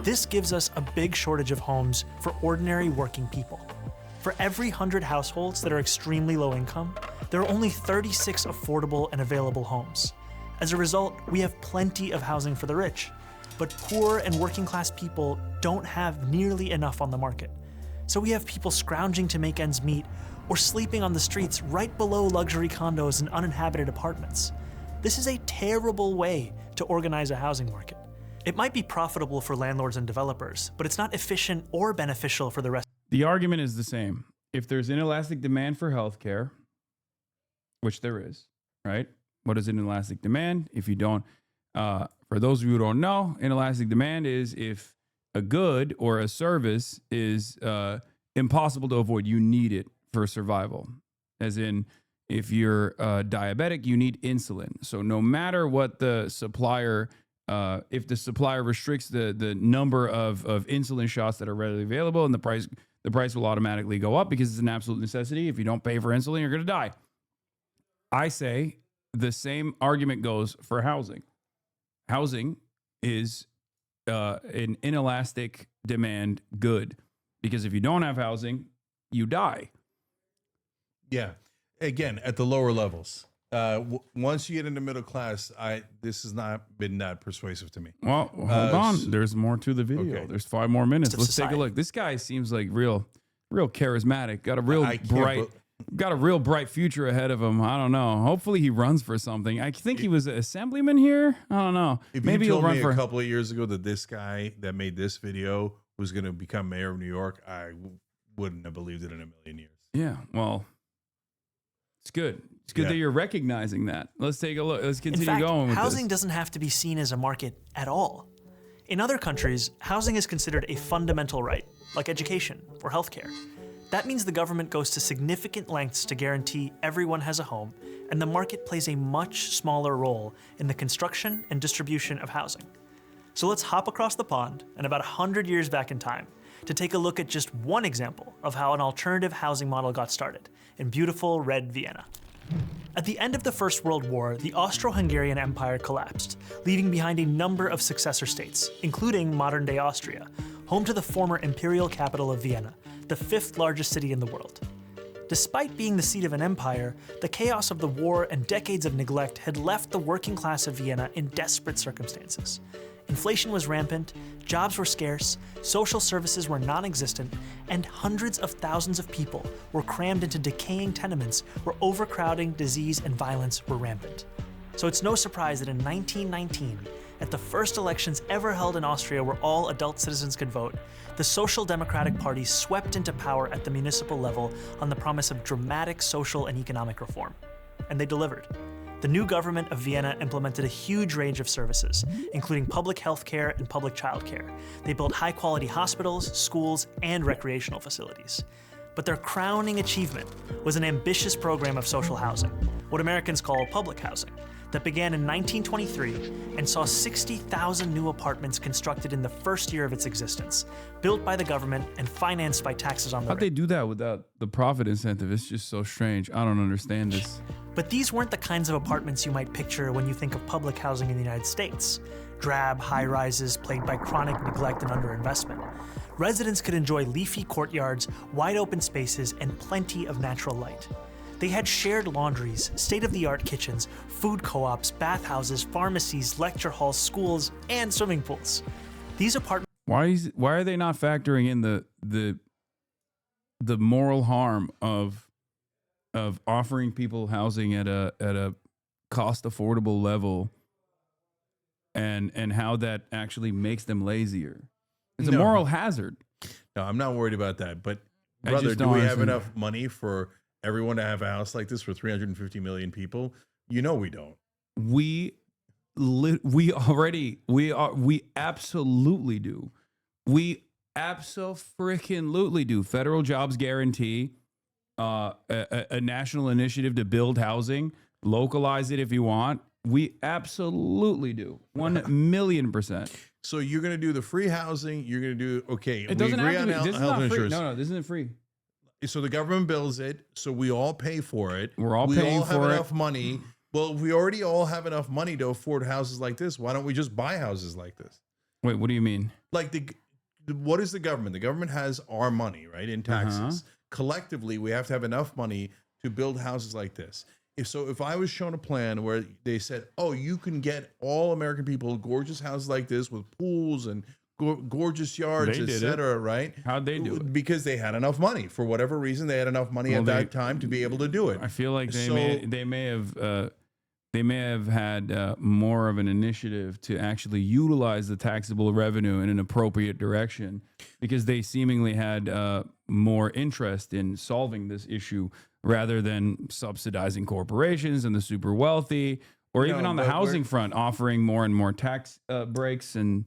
This gives us a big shortage of homes for ordinary working people. For every 100 households that are extremely low income, there are only 36 affordable and available homes. As a result, we have plenty of housing for the rich, but poor and working class people don't have nearly enough on the market. So we have people scrounging to make ends meet or sleeping on the streets right below luxury condos and uninhabited apartments. This is a terrible way to organize a housing market. It might be profitable for landlords and developers, but it's not efficient or beneficial for the rest. The argument is the same. If there's inelastic demand for healthcare, which there is, right? What is inelastic demand? If you don't, for those of you who don't know, inelastic demand is if a good or a service is impossible to avoid. You need it for survival. As in, if you're diabetic, you need insulin. So no matter what the supplier, if the supplier restricts the number of insulin shots that are readily available, and the price will automatically go up because it's an absolute necessity. If you don't pay for insulin, you're going to die. I say the same argument goes for housing. Housing is an inelastic demand good, because if you don't have housing, you die. Yeah. Again, at the lower levels. Once you get into middle class, this has not been that persuasive to me. Well, hold on. There's more to the video. Okay. There's 5 more minutes. Let's take a look. This guy seems like real charismatic. Got a real bright future ahead of him. I don't know. Hopefully he runs for something. I think he was an assemblyman here. I don't know. Maybe he'll run for a couple of years ago that this guy that made this video was going to become mayor of New York, I wouldn't have believed it in a million years. Yeah. Well, it's good. It's good that you're recognizing that. Let's take a look. Let's continue going with this. Housing doesn't have to be seen as a market at all. In other countries, housing is considered a fundamental right, like education or healthcare. That means the government goes to significant lengths to guarantee everyone has a home, and the market plays a much smaller role in the construction and distribution of housing. So let's hop across the pond and about 100 years back in time to take a look at just one example of how an alternative housing model got started in beautiful red Vienna. At the end of the First World War, the Austro-Hungarian Empire collapsed, leaving behind a number of successor states, including modern-day Austria, home to the former imperial capital of Vienna, the 5th largest city in the world. Despite being the seat of an empire, the chaos of the war and decades of neglect had left the working class of Vienna in desperate circumstances. Inflation was rampant, jobs were scarce, social services were non-existent, and hundreds of thousands of people were crammed into decaying tenements where overcrowding, disease, and violence were rampant. So it's no surprise that in 1919, at the first elections ever held in Austria where all adult citizens could vote, the Social Democratic Party swept into power at the municipal level on the promise of dramatic social and economic reform. And they delivered. The new government of Vienna implemented a huge range of services, including public health care and public child care. They built high-quality hospitals, schools, and recreational facilities. But their crowning achievement was an ambitious program of social housing, what Americans call public housing, that began in 1923 and saw 60,000 new apartments constructed in the first year of its existence, built by the government and financed by taxes on the How'd they do that without the profit incentive? It's just so strange. I don't understand this. But these weren't the kinds of apartments you might picture when you think of public housing in the United States. Drab high-rises plagued by chronic neglect and underinvestment. Residents could enjoy leafy courtyards, wide open spaces, and plenty of natural light. They had shared laundries, state-of-the-art kitchens, food co-ops, bathhouses, pharmacies, lecture halls, schools, and swimming pools. These apartments... Why are they not factoring in the moral harm of offering people housing at a cost affordable level and how that actually makes them lazier? It's a moral hazard. No, I'm not worried about that. But I brother, just do don't we have understand. enough money for everyone to have a house like this for 350 million people? You know we don't. We absolutely do. We abso-freaking-lutely do. Federal jobs guarantee, a national initiative to build housing, localize it if you want. We absolutely do. 1,000,000%. So you're going to do the free housing. You're going to do, okay. It doesn't have to be. This is health not free. insurance. No, this isn't free. So the government bills it. So we all pay for it. We're all we paying all have for it. enough money. Well, if we already all have enough money to afford houses like this, why don't we just buy houses like this? Wait, what do you mean? Like what is the government? The government has our money, right? In taxes. Collectively, we have to have enough money to build houses like this. If I was shown a plan where they said, oh, you can get all American people gorgeous houses like this with pools and gorgeous yards, They did etc., right? How'd they do it? Because they had enough money. For whatever reason, they had enough money at that time to be able to do it. I feel like they may have had more of an initiative to actually utilize the taxable revenue in an appropriate direction, because they seemingly had more interest in solving this issue rather than subsidizing corporations and the super wealthy, or even on the housing front, offering more and more tax breaks and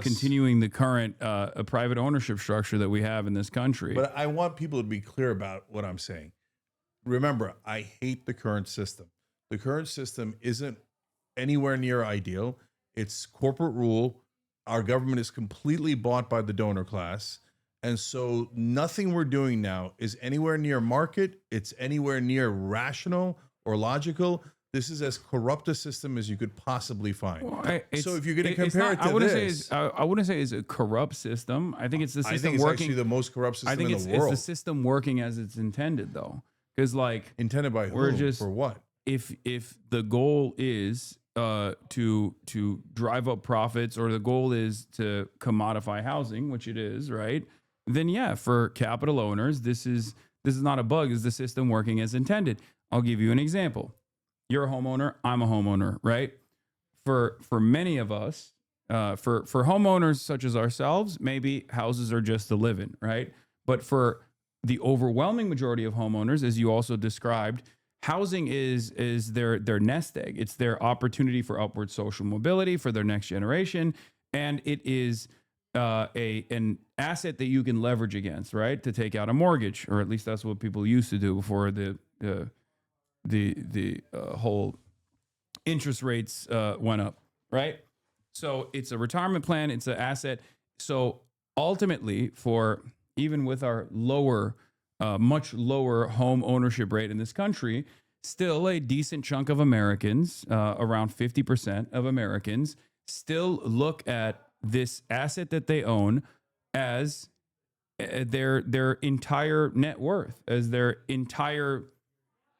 continuing the current private ownership structure that we have in this country. But I want people to be clear about what I'm saying. Remember, I hate the current system. The current system isn't anywhere near ideal. It's corporate rule. Our government is completely bought by the donor class. And so nothing we're doing now is anywhere near market. It's anywhere near rational or logical. This is as corrupt a system as you could possibly find. Well, so if you're going to compare it to I wouldn't this, say I wouldn't say it's a corrupt system. I think it's the I system think it's working. actually the most corrupt system I think in it's the world. the system working as it's intended, though, because like Intended by who? For what? If the goal is to drive up profits, or the goal is to commodify housing, which it is, right? Then yeah, for capital owners, this is not a bug. Is the system working as intended? I'll give you an example. You're a homeowner. I'm a homeowner, right? For many of us, for homeowners such as ourselves, maybe houses are just to live in, right? But for the overwhelming majority of homeowners, as you also described, housing is their nest egg. It's their opportunity for upward social mobility for their next generation, and it is an asset that you can leverage against, right? To take out a mortgage, or at least that's what people used to do before the whole interest rates went up, right? So it's a retirement plan. It's an asset. So ultimately, for even with our much lower home ownership rate in this country, still a decent chunk of Americans, around 50% of Americans, still look at this asset that they own as their entire net worth, as their entire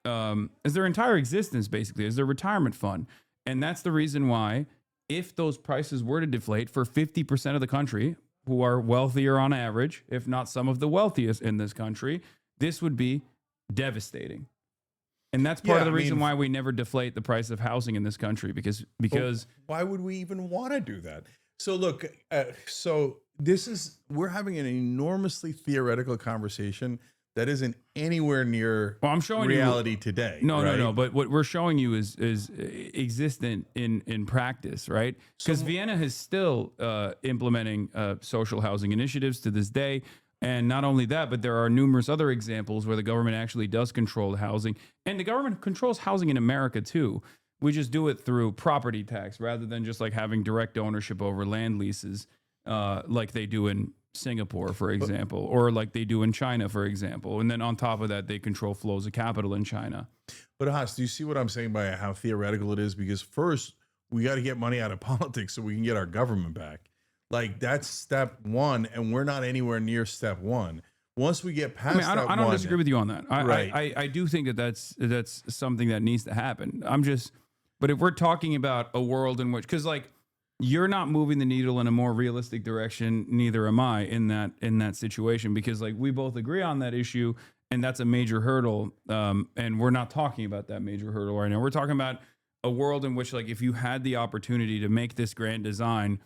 existence, basically, as their retirement fund. And that's the reason why if those prices were to deflate for 50% of the country who are wealthier on average, if not some of the wealthiest in this country, this would be devastating. And that's part of the reason why we never deflate the price of housing in this country, because why would we even want to do that? So look, we're having an enormously theoretical conversation that isn't anywhere near I'm showing reality today. No. But what we're showing you is existent in practice, right? Because Vienna is still implementing social housing initiatives to this day. And not only that, but there are numerous other examples where the government actually does control housing. And the government controls housing in America too. We just do it through property tax rather than just like having direct ownership over land leases like they do in Singapore, for example, or like they do in China, for example. And then on top of that, they control flows of capital in China. But Haas, do you see what I'm saying by how theoretical it is? Because first, we got to get money out of politics so we can get our government back. Like that's step one, and we're not anywhere near step one. Once we get past I don't disagree with you on that. I do think that that's something that needs to happen. But if we're talking about a world in which, because like you're not moving the needle in a more realistic direction, neither am I in that situation, because like we both agree on that issue, and that's a major hurdle. And we're not talking about that major hurdle right now. We're talking about a world in which, like, if you had the opportunity to make this grand design,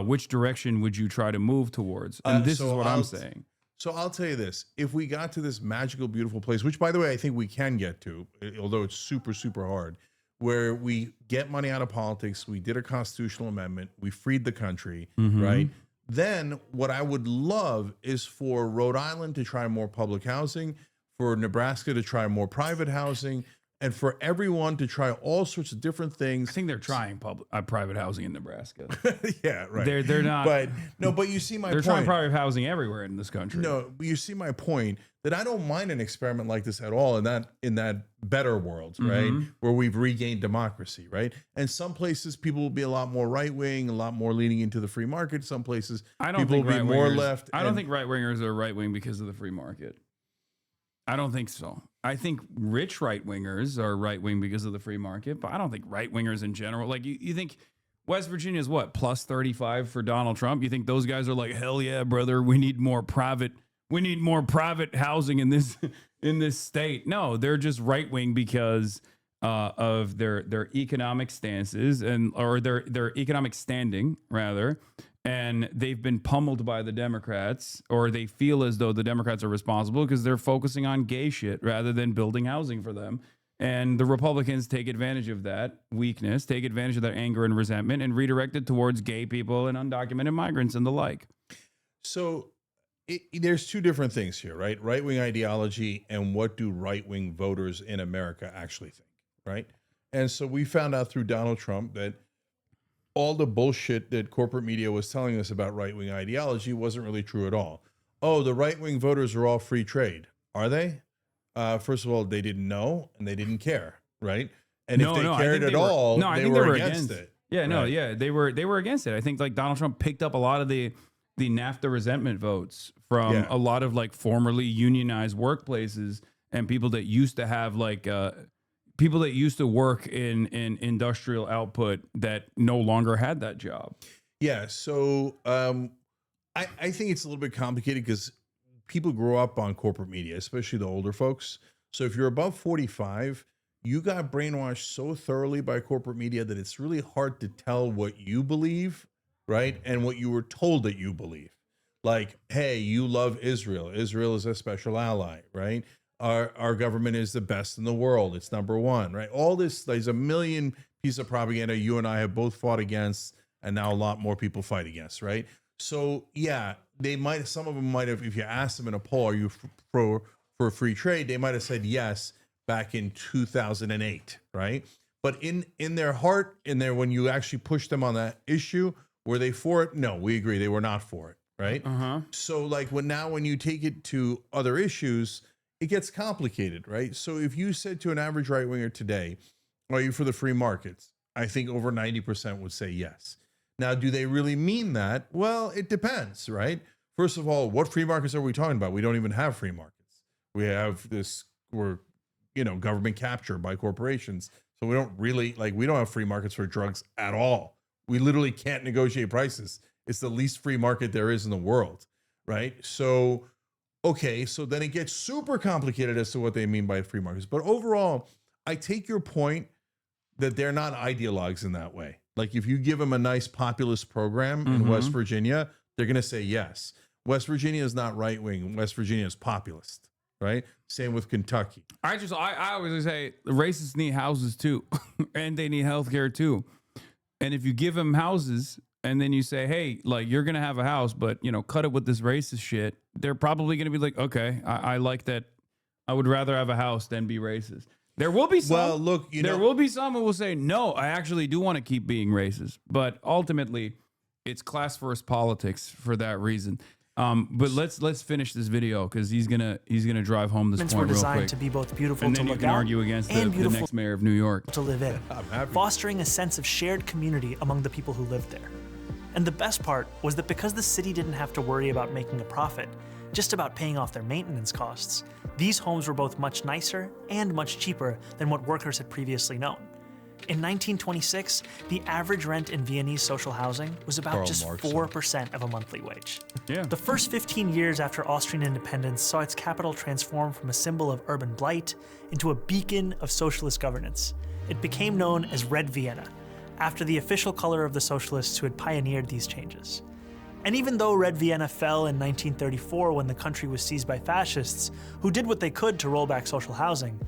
which direction would you try to move towards? And this is what I'm saying. So I'll tell you this: if we got to this magical, beautiful place, which, by the way, I think we can get to, although it's super, super hard, where we get money out of politics, we did a constitutional amendment, we freed the country, right? Then what I would love is for Rhode Island to try more public housing, for Nebraska to try more private housing, and for everyone to try all sorts of different things. I think they're trying private housing in Nebraska. Yeah, right. They're not. But you see my point. They're trying private housing everywhere in this country. No, but you see my point that I don't mind an experiment like this at all in that better world, right? Where we've regained democracy, right? And some places people will be a lot more right wing, a lot more leaning into the free market. Some places people will be more left. I don't think right wingers are right wing because of the free market. I don't think so. I think rich right wingers are right wing because of the free market, but I don't think right wingers in general. Like you think West Virginia is what, plus 35 for Donald Trump? You think those guys are like, hell yeah, brother, we need more private housing in this state? No, they're just right wing because of their economic stances or their economic standing rather. And they've been pummeled by the Democrats, or they feel as though the Democrats are responsible because they're focusing on gay shit rather than building housing for them. And the Republicans take advantage of that weakness, take advantage of that anger and resentment, and redirect it towards gay people and undocumented migrants and the like. So there's two different things here, right? Right-wing ideology and what do right-wing voters in America actually think, right? And so we found out through Donald Trump that all the bullshit that corporate media was telling us about right-wing ideology wasn't really true at all. Oh, the right-wing voters are all free trade. Are they? First of all, they didn't know and they didn't care, right? And if they cared at all, they were against it. Yeah, no, yeah, they were against it. I think like Donald Trump picked up a lot of the NAFTA resentment votes from a lot of like formerly unionized workplaces and people that used to have like people that used to work in industrial output that no longer had that job. Yeah. So I think it's a little bit complicated because people grow up on corporate media, especially the older folks. So if you're above 45, you got brainwashed so thoroughly by corporate media that it's really hard to tell what you believe, right? And what you were told that you believe. Like, hey, you love Israel. Israel is a special ally, right? Our government is the best in the world. It's number one, right? All this, there's a million pieces of propaganda you and I have both fought against, and now a lot more people fight against, right? So yeah, some of them might have, if you asked them in a poll, are you for free trade? They might have said yes back in 2008, right? But in their heart, when you actually push them on that issue, were they for it? No, we agree they were not for it, right? So like when you take it to other issues, it gets complicated, right? So if you said to an average right winger today, are you for the free markets? I think over 90% would say yes. Now, do they really mean that? Well, it depends, right? First of all, what free markets are we talking about? We don't even have free markets. We're government capture by corporations. So we don't have free markets for drugs at all. We literally can't negotiate prices. It's the least free market there is in the world, right? So, okay, so then it gets super complicated as to what they mean by free markets. But overall, I take your point that they're not ideologues in that way. Like if you give them a nice populist program in West Virginia, they're going to say yes. West Virginia is not right wing. West Virginia is populist, right? Same with Kentucky. I always say the racists need houses too, and they need healthcare too. And if you give them houses and then you say, hey, like you're gonna have a house, but you know, cut it with this racist shit, they're probably gonna be like, okay, I like that. I would rather have a house than be racist. There will be some. Well, look, there will be some who will say, no, I actually do want to keep being racist, but ultimately, it's class first politics for that reason. But let's finish this video because he's gonna drive home this point were real designed quick. to be both beautiful And to then you look can at argue against and the beautiful next mayor of New York. to live in, I'm happy. fostering a sense of shared community among the people who lived there. And the best part was that because the city didn't have to worry about making a profit, just about paying off their maintenance costs, these homes were both much nicer and much cheaper than what workers had previously known. In 1926, the average rent in Viennese social housing was about Karl just Marx. 4% of a monthly wage. Yeah. The first 15 years after Austrian independence saw its capital transform from a symbol of urban blight into a beacon of socialist governance. It became known as Red Vienna, after the official color of the socialists who had pioneered these changes. And even though Red Vienna fell in 1934 when the country was seized by fascists, who did what they could to roll back social housing,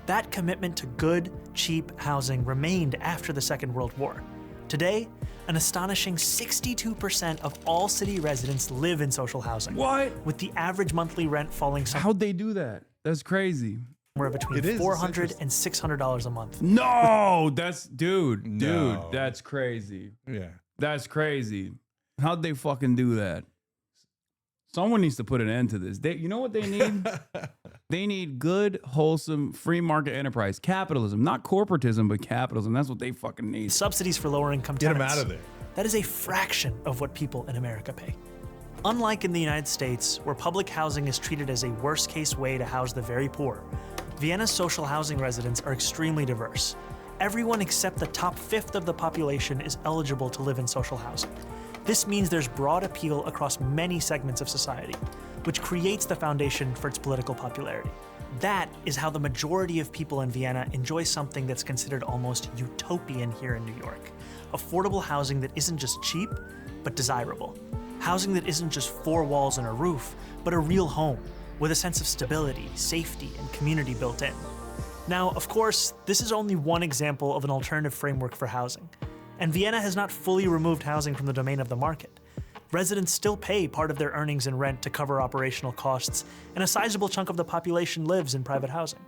that commitment to good, cheap housing remained after the Second World War. Today, an astonishing 62% of all city residents live in social housing. What? With the average monthly rent falling How'd they do that? That's crazy. somewhere between It is, it's $400 interesting. and $600 a month. No, dude, No. that's crazy. Yeah. That's crazy. How'd they fucking do that? Someone needs to put an end to this. You know what they need? They need good, wholesome, free market enterprise. Capitalism, not corporatism, but capitalism. That's what they fucking need. Subsidies for lower income Get them tenants. out of there. That is a fraction of what people in America pay. Unlike in the United States, where public housing is treated as a worst-case way to house the very poor, Vienna's social housing residents are extremely diverse. Everyone except the top fifth of the population is eligible to live in social housing. This means there's broad appeal across many segments of society, which creates the foundation for its political popularity. That is how the majority of people in Vienna enjoy something that's considered almost utopian here in New York. Affordable housing that isn't just cheap, but desirable. Housing that isn't just four walls and a roof, but a real home, with a sense of stability, safety, and community built in. Now, of course, this is only one example of an alternative framework for housing. And Vienna has not fully removed housing from the domain of the market. Residents still pay part of their earnings in rent to cover operational costs, and a sizable chunk of the population lives in private housing.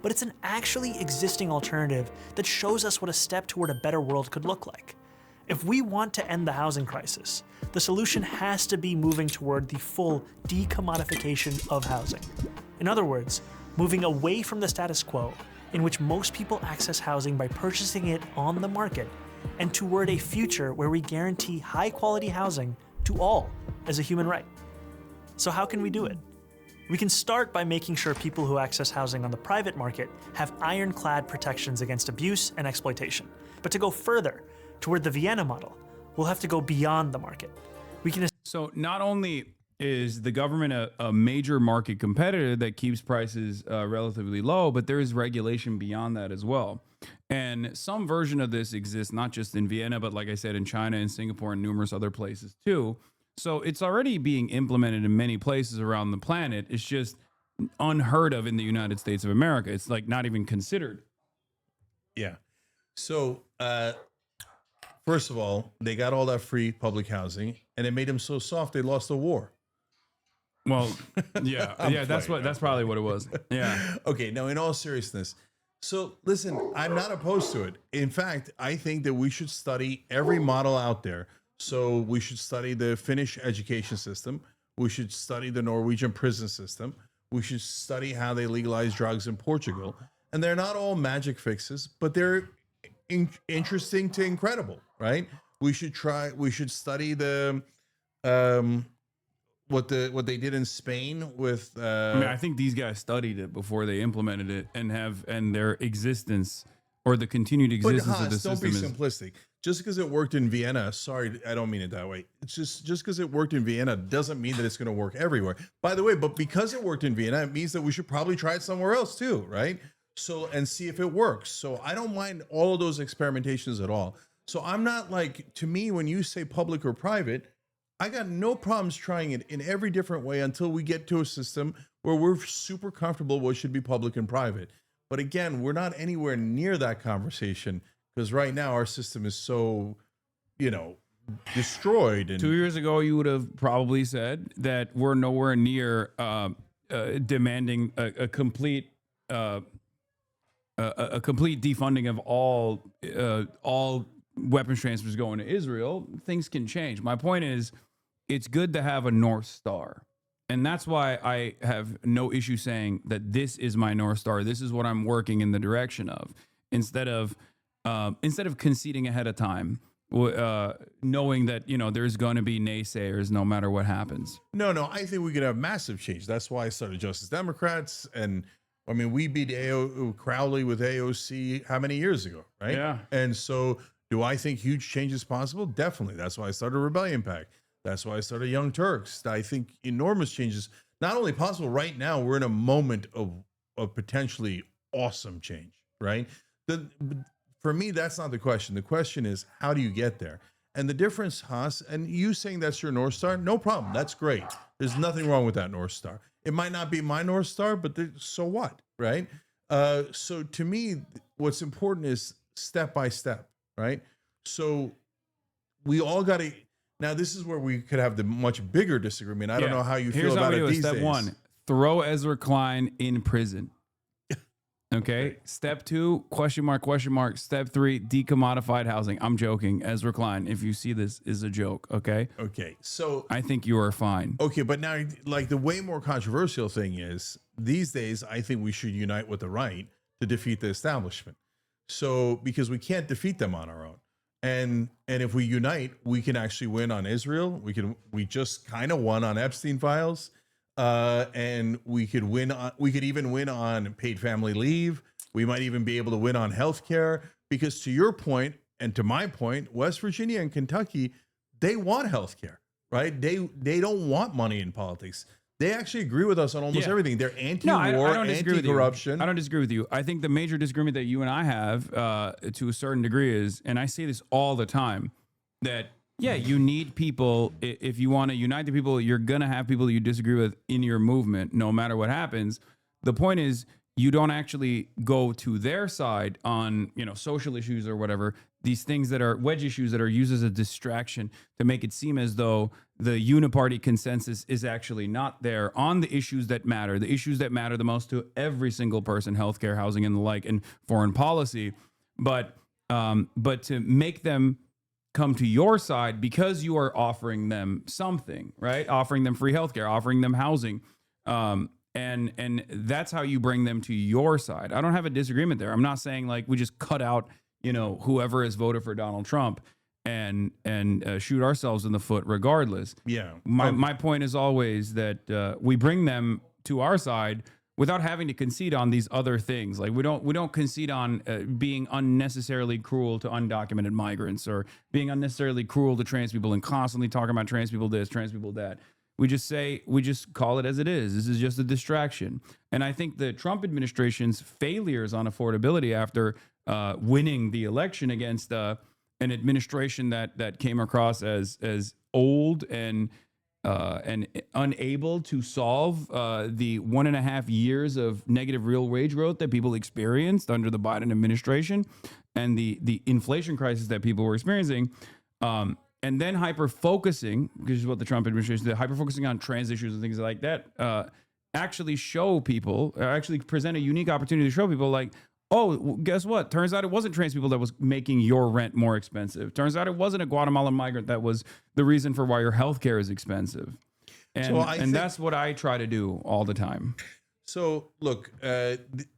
But it's an actually existing alternative that shows us what a step toward a better world could look like. If we want to end the housing crisis, the solution has to be moving toward the full decommodification of housing. In other words, moving away from the status quo, in which most people access housing by purchasing it on the market, and toward a future where we guarantee high-quality housing to all as a human right. So how can we do it? We can start by making sure people who access housing on the private market have ironclad protections against abuse and exploitation. But to go further, toward the Vienna model, we'll have to go beyond the market. We can So not only is the government a major market competitor that keeps prices relatively low, but there is regulation beyond that as well. And some version of this exists not just in Vienna, but like I said, in China and Singapore and numerous other places too. So it's already being implemented in many places around the planet. It's just unheard of in the United States of America. It's like not even considered. Yeah. So, first of all, they got all that free public housing, and it made them so soft they lost the war. Well, yeah, that's probably what it was. Yeah. Okay. Now, in all seriousness, so listen, I'm not opposed to it. In fact, I think that we should study every model out there. So we should study the Finnish education system. We should study the Norwegian prison system. We should study how they legalize drugs in Portugal. And they're not all magic fixes, but they're interesting to incredible, right? We should study the what they did in Spain with I mean, I think these guys studied it before they implemented it and their existence or the continued existence of the don't system be is simplistic. just because it worked in Vienna, sorry, I don't mean it that way. It's just because it worked in Vienna doesn't mean that it's going to work everywhere. By the way, but because it worked in Vienna, it means that we should probably try it somewhere else too, right? So, and see if it works. So I don't mind all of those experimentations at all. So I'm not like, to me, when you say public or private, I got no problems trying it in every different way until we get to a system where we're super comfortable what should be public and private. But again, we're not anywhere near that conversation because right now our system is so, destroyed. And 2 years ago, you would have probably said that we're nowhere near demanding a complete defunding of all weapons transfers going to Israel. Things can change. My point is, it's good to have a North Star. And that's why I have no issue saying that this is my North Star. This is what I'm working in the direction of, instead of conceding ahead of time, knowing that there's going to be naysayers no matter what happens. No, I think we could have massive change. That's why I started Justice Democrats, and I mean we beat Crowley with AOC how many years ago, right? Yeah. And so, do I think huge change is possible? Definitely. That's why I started Rebellion PAC. That's why I started Young Turks. I think enormous changes, not only possible right now, we're in a moment of potentially awesome change, right? For me, that's not the question. The question is, how do you get there? And the difference, Haas, and you saying that's your North Star, no problem. That's great. There's nothing wrong with that North Star. It might not be my North Star, but so what, right? So to me, what's important is step by step, right? So we all got to... Now, this is where we could have the much bigger disagreement. I don't know how you feel about it these days. Step 1, throw Ezra Klein in prison. Okay. Step 2, question mark. Step 3, decommodified housing. I'm joking. Ezra Klein, if you see this, is a joke. Okay. Okay. So I think you are fine. Okay. But now, like, the way more controversial thing is these days, I think we should unite with the right to defeat the establishment. So, because we can't defeat them on our own. And if we unite, we can actually win on Israel. We just kind of won on Epstein files. And we could even win on paid family leave. We might even be able to win on healthcare, because to your point and to my point, West Virginia and Kentucky, they want healthcare, right? They don't want money in politics. They actually agree with us on almost everything. They're anti-war, anti-corruption. I don't disagree with you. I think the major disagreement that you and I have, to a certain degree, is, and I say this all the time, that you need people. If you want to unite the people, you're gonna have people that you disagree with in your movement, no matter what happens. The point is, you don't actually go to their side on social issues or whatever. These things that are wedge issues that are used as a distraction to make it seem as though the uniparty consensus is actually not there on the issues that matter, the issues that matter the most to every single person: healthcare, housing, and the like, and foreign policy. But to make them come to your side because you are offering them something, right? Offering them free healthcare, offering them housing, and that's how you bring them to your side. I don't have a disagreement there. I'm not saying like we just cut out whoever has voted for Donald Trump and shoot ourselves in the foot regardless. Yeah. My point is always that we bring them to our side without having to concede on these other things. Like we don't concede on being unnecessarily cruel to undocumented migrants, or being unnecessarily cruel to trans people and constantly talking about trans people this, trans people that. We just call it as it is. This is just a distraction. And I think the Trump administration's failures on affordability after winning the election against an administration that came across as old and unable to solve the 1.5 years of negative real wage growth that people experienced under the Biden administration, and the inflation crisis that people were experiencing, and then hyper-focusing, which is what the Trump administration did, hyper-focusing on trans issues and things like that, actually present a unique opportunity to show people like, oh, guess what? Turns out it wasn't trans people that was making your rent more expensive. Turns out it wasn't a Guatemalan migrant that was the reason for why your healthcare is expensive. And that's what I try to do all the time. So look,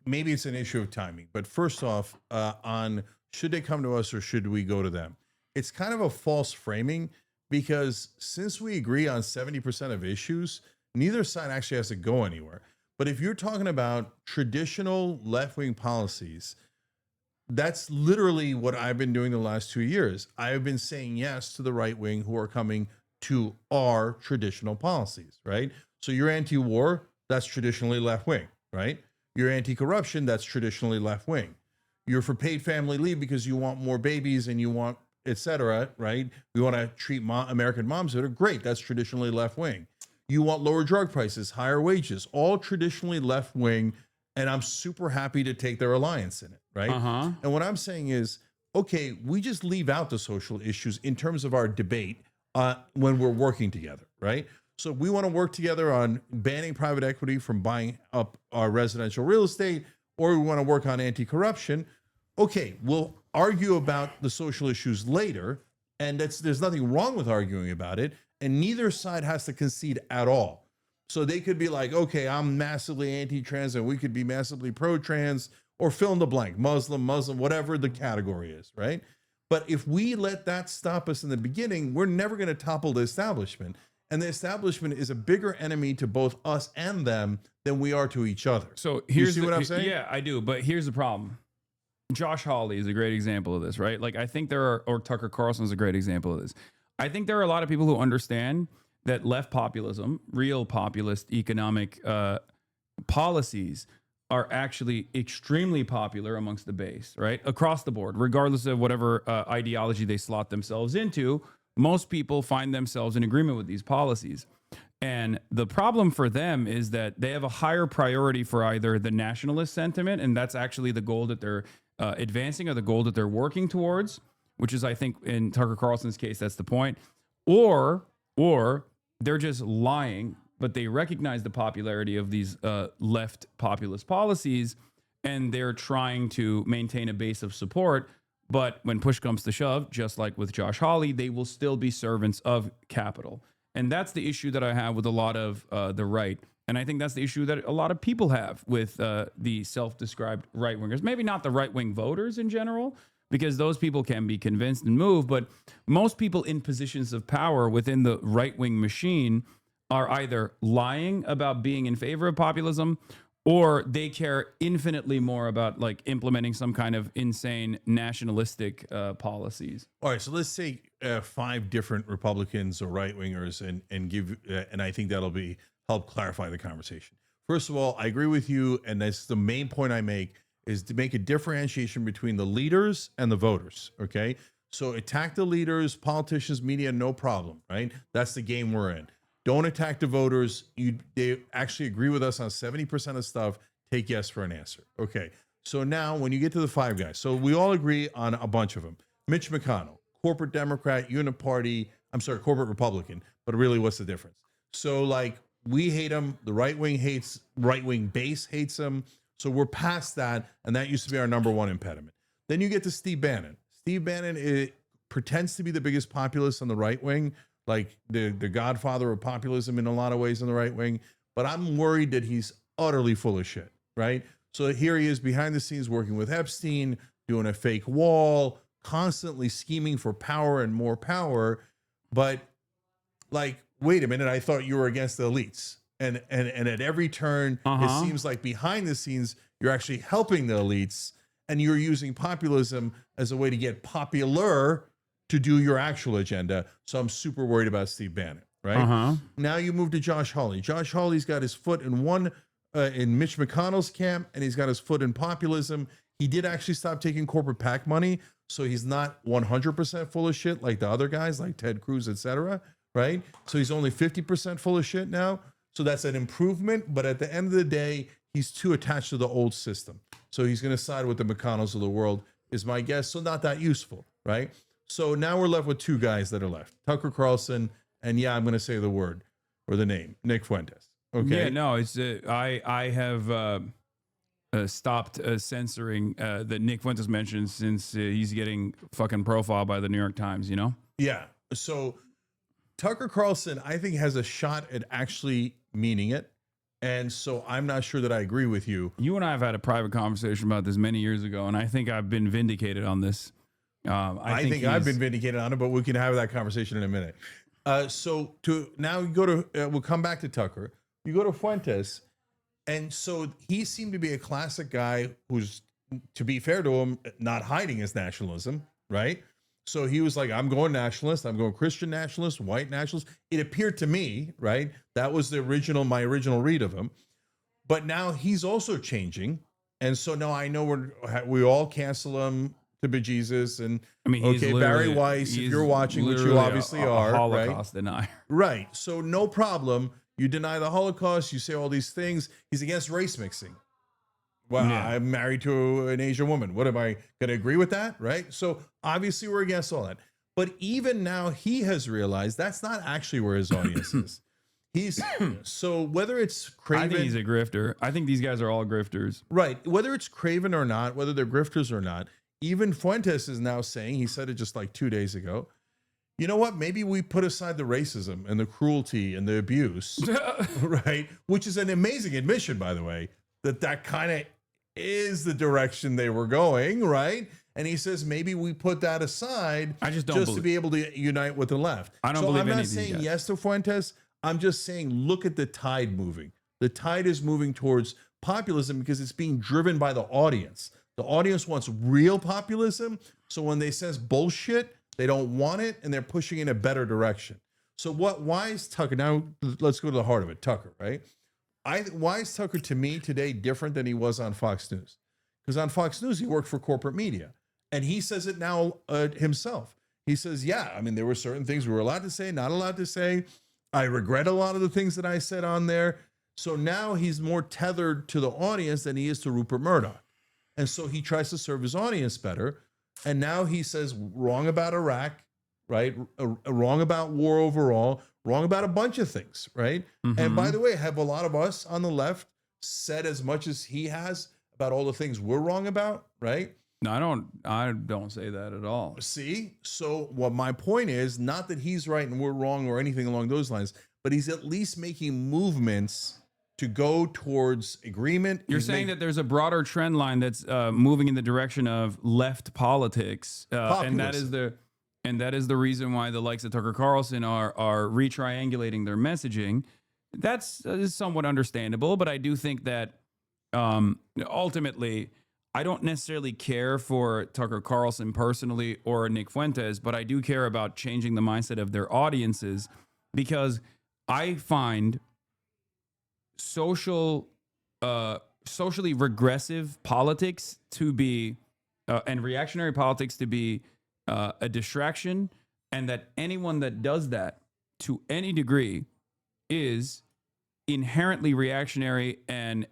maybe it's an issue of timing, but first off, on should they come to us or should we go to them? It's kind of a false framing, because since we agree on 70% of issues, neither side actually has to go anywhere. But if you're talking about traditional left-wing policies, that's literally what I've been doing the last 2 years. I have been saying yes to the right wing who are coming to our traditional policies, right? So you're anti-war, that's traditionally left wing, right? You're anti-corruption, that's traditionally left wing. You're for paid family leave because you want more babies and you want, et cetera, right? We want to treat American moms better. Great, that's traditionally left wing. You want lower drug prices, higher wages, all traditionally left wing. And I'm super happy to take their alliance in it, right? And what I'm saying is, okay, we just leave out the social issues in terms of our debate when we're working together, right? So we want to work together on banning private equity from buying up our residential real estate, or we want to work on anti-corruption. Okay, we'll argue about the social issues later, and there's nothing wrong with arguing about it, and neither side has to concede at all. So they could be like, okay, I'm massively anti-trans, and we could be massively pro-trans, or fill in the blank, Muslim, whatever the category is, right? But if we let that stop us in the beginning, we're never going to topple the establishment. And the establishment is a bigger enemy to both us and them than we are to each other. So you see what I'm saying? Yeah, I do. But here's the problem. Josh Hawley is a great example of this, right? Like, I think or Tucker Carlson is a great example of this. I think there are a lot of people who understand that left populism, real populist economic policies, are actually extremely popular amongst the base, right? Across the board, regardless of whatever ideology they slot themselves into, most people find themselves in agreement with these policies. And the problem for them is that they have a higher priority for either the nationalist sentiment, and that's actually the goal that they're advancing, or the goal that they're working towards, which is, I think, in Tucker Carlson's case, that's the point, or they're just lying, but they recognize the popularity of these left populist policies, and they're trying to maintain a base of support. But when push comes to shove, just like with Josh Hawley, they will still be servants of capital. And that's the issue that I have with a lot of the right. And I think that's the issue that a lot of people have with the self-described right-wingers. Maybe not the right-wing voters in general, because those people can be convinced and moved. But most people in positions of power within the right-wing machine are either lying about being in favor of populism, or they care infinitely more about like implementing some kind of insane nationalistic policies. All right, so let's say 5 different Republicans or right wingers, and give, and I think that'll help clarify the conversation. First of all, I agree with you, and that's the main point I make, is to make a differentiation between the leaders and the voters. Okay, so attack the leaders, politicians, media, no problem, right? That's the game we're in. Don't attack the voters. They actually agree with us on 70% of stuff. Take yes for an answer. Okay. So now when you get to the 5 guys, so we all agree on a bunch of them. Mitch McConnell, corporate Democrat, corporate Republican, but really what's the difference? So like, we hate him. The right wing base hates him. So we're past that. And that used to be our number one impediment. Then you get to Steve Bannon. Steve Bannon pretends to be the biggest populist on the right wing, like the godfather of populism in a lot of ways on the right wing. But I'm worried that he's utterly full of shit, right? So here he is behind the scenes working with Epstein, doing a fake wall, constantly scheming for power and more power. But like, wait a minute, I thought you were against the elites. And at every turn, it seems like behind the scenes, you're actually helping the elites, and you're using populism as a way to get popular to do your actual agenda. So I'm super worried about Steve Bannon, right? Now you move to Josh Hawley. Josh Hawley's got his foot in in Mitch McConnell's camp, and he's got his foot in populism. He did actually stop taking corporate PAC money, so he's not 100% full of shit like the other guys, like Ted Cruz, et cetera, right? So he's only 50% full of shit now. So that's an improvement, but at the end of the day, he's too attached to the old system. So he's going to side with the McConnells of the world, is my guess. So not that useful, right? So now we're left with 2 guys that are left, Tucker Carlson, and yeah, I'm going to say the word or the name, Nick Fuentes. Okay. Yeah, no, it's I have stopped censoring that Nick Fuentes mentioned since he's getting fucking profiled by the New York Times, you know? Yeah. So Tucker Carlson, I think, has a shot at actually meaning it. And so I'm not sure that I agree with you. You and I have had a private conversation about this many years ago, and I think I've been vindicated on this. I think I've been vindicated on it, but we can have that conversation in a minute. So now you go to, we'll come back to Tucker. You go to Fuentes. And so he seemed to be a classic guy who's to be fair to him, not hiding his nationalism, right? So he was like, I'm going nationalist, I'm going Christian nationalist, white nationalist. It appeared to me, right? That was my original read of him. But now he's also changing. And so now I know we all cancel him to bejesus. And I mean, he's okay, Barry Weiss, if you're watching, which you obviously are, Holocaust right? denier. Right. So no problem. You deny the Holocaust, you say all these things. He's against race mixing. Well, Yeah. I'm married to an Asian woman. What am I going to agree with that? Right. So obviously we're against all that. But even now he has realized that's not actually where his audience is. So whether it's Craven, I think he's a grifter. I think these guys are all grifters. right, whether it's Craven or not, whether they're grifters or not, even Fuentes is now saying, he said it just like 2 days ago, you know what? Maybe we put aside the racism and the cruelty and the abuse, right? Which is an amazing admission, by the way, that kind of is the direction they were going, right? And he says maybe we put that aside. I just don't to be able to unite with the left. I don't so believe I'm any not of these saying guys. yes to Fuentes. I'm just saying look at the tide moving. The tide is moving towards populism because it's being driven by the audience. The audience wants real populism. So when they sense bullshit, they don't want it, and they're pushing in a better direction. So why is Tucker, now let's go to the heart of it, Tucker, right? Why is Tucker to me today different than he was on Fox News? Because on Fox News, he worked for corporate media, and he says it now himself. He says, yeah, I mean, there were certain things we were allowed to say, not allowed to say. I regret a lot of the things that I said on there. So now he's more tethered to the audience than he is to Rupert Murdoch. And so he tries to serve his audience better. And now he says wrong about Iraq, right? Wrong about war overall, wrong about a bunch of things, right? Mm-hmm. And by the way, have a lot of us on the left said as much as he has about all the things we're wrong about, right? No, I don't say that at all. See? So what my point is, not that he's right and we're wrong or anything along those lines, but he's at least making movements to go towards agreement. You're saying that there's a broader trend line that's moving in the direction of left politics, and that is the reason why the likes of Tucker Carlson are retriangulating their messaging. That's somewhat understandable, but I do think that ultimately, I don't necessarily care for Tucker Carlson personally or Nick Fuentes, but I do care about changing the mindset of their audiences, because I find socially regressive politics to be and reactionary politics to be a distraction, and that anyone that does that to any degree is inherently reactionary and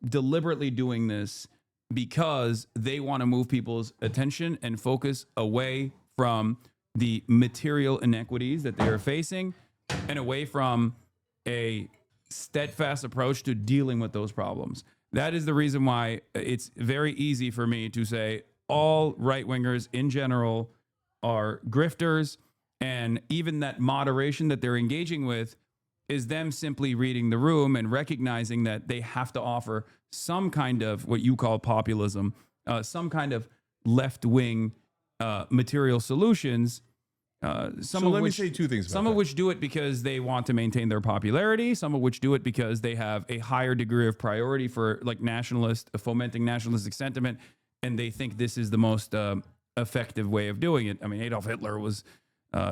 deliberately doing this because they want to move people's attention and focus away from the material inequities that they are facing and away from a steadfast approach to dealing with those problems. That is the reason why it's very easy for me to say all right-wingers in general are grifters, and even that moderation that they're engaging with is them simply reading the room and recognizing that they have to offer some kind of what you call populism, some kind of left-wing material solutions. So let me say two things about some that. of which do it because they want to maintain their popularity. Some of which do it because they have a higher degree of priority for like fomenting nationalistic sentiment, and they think this is the most effective way of doing it. I mean, Adolf Hitler was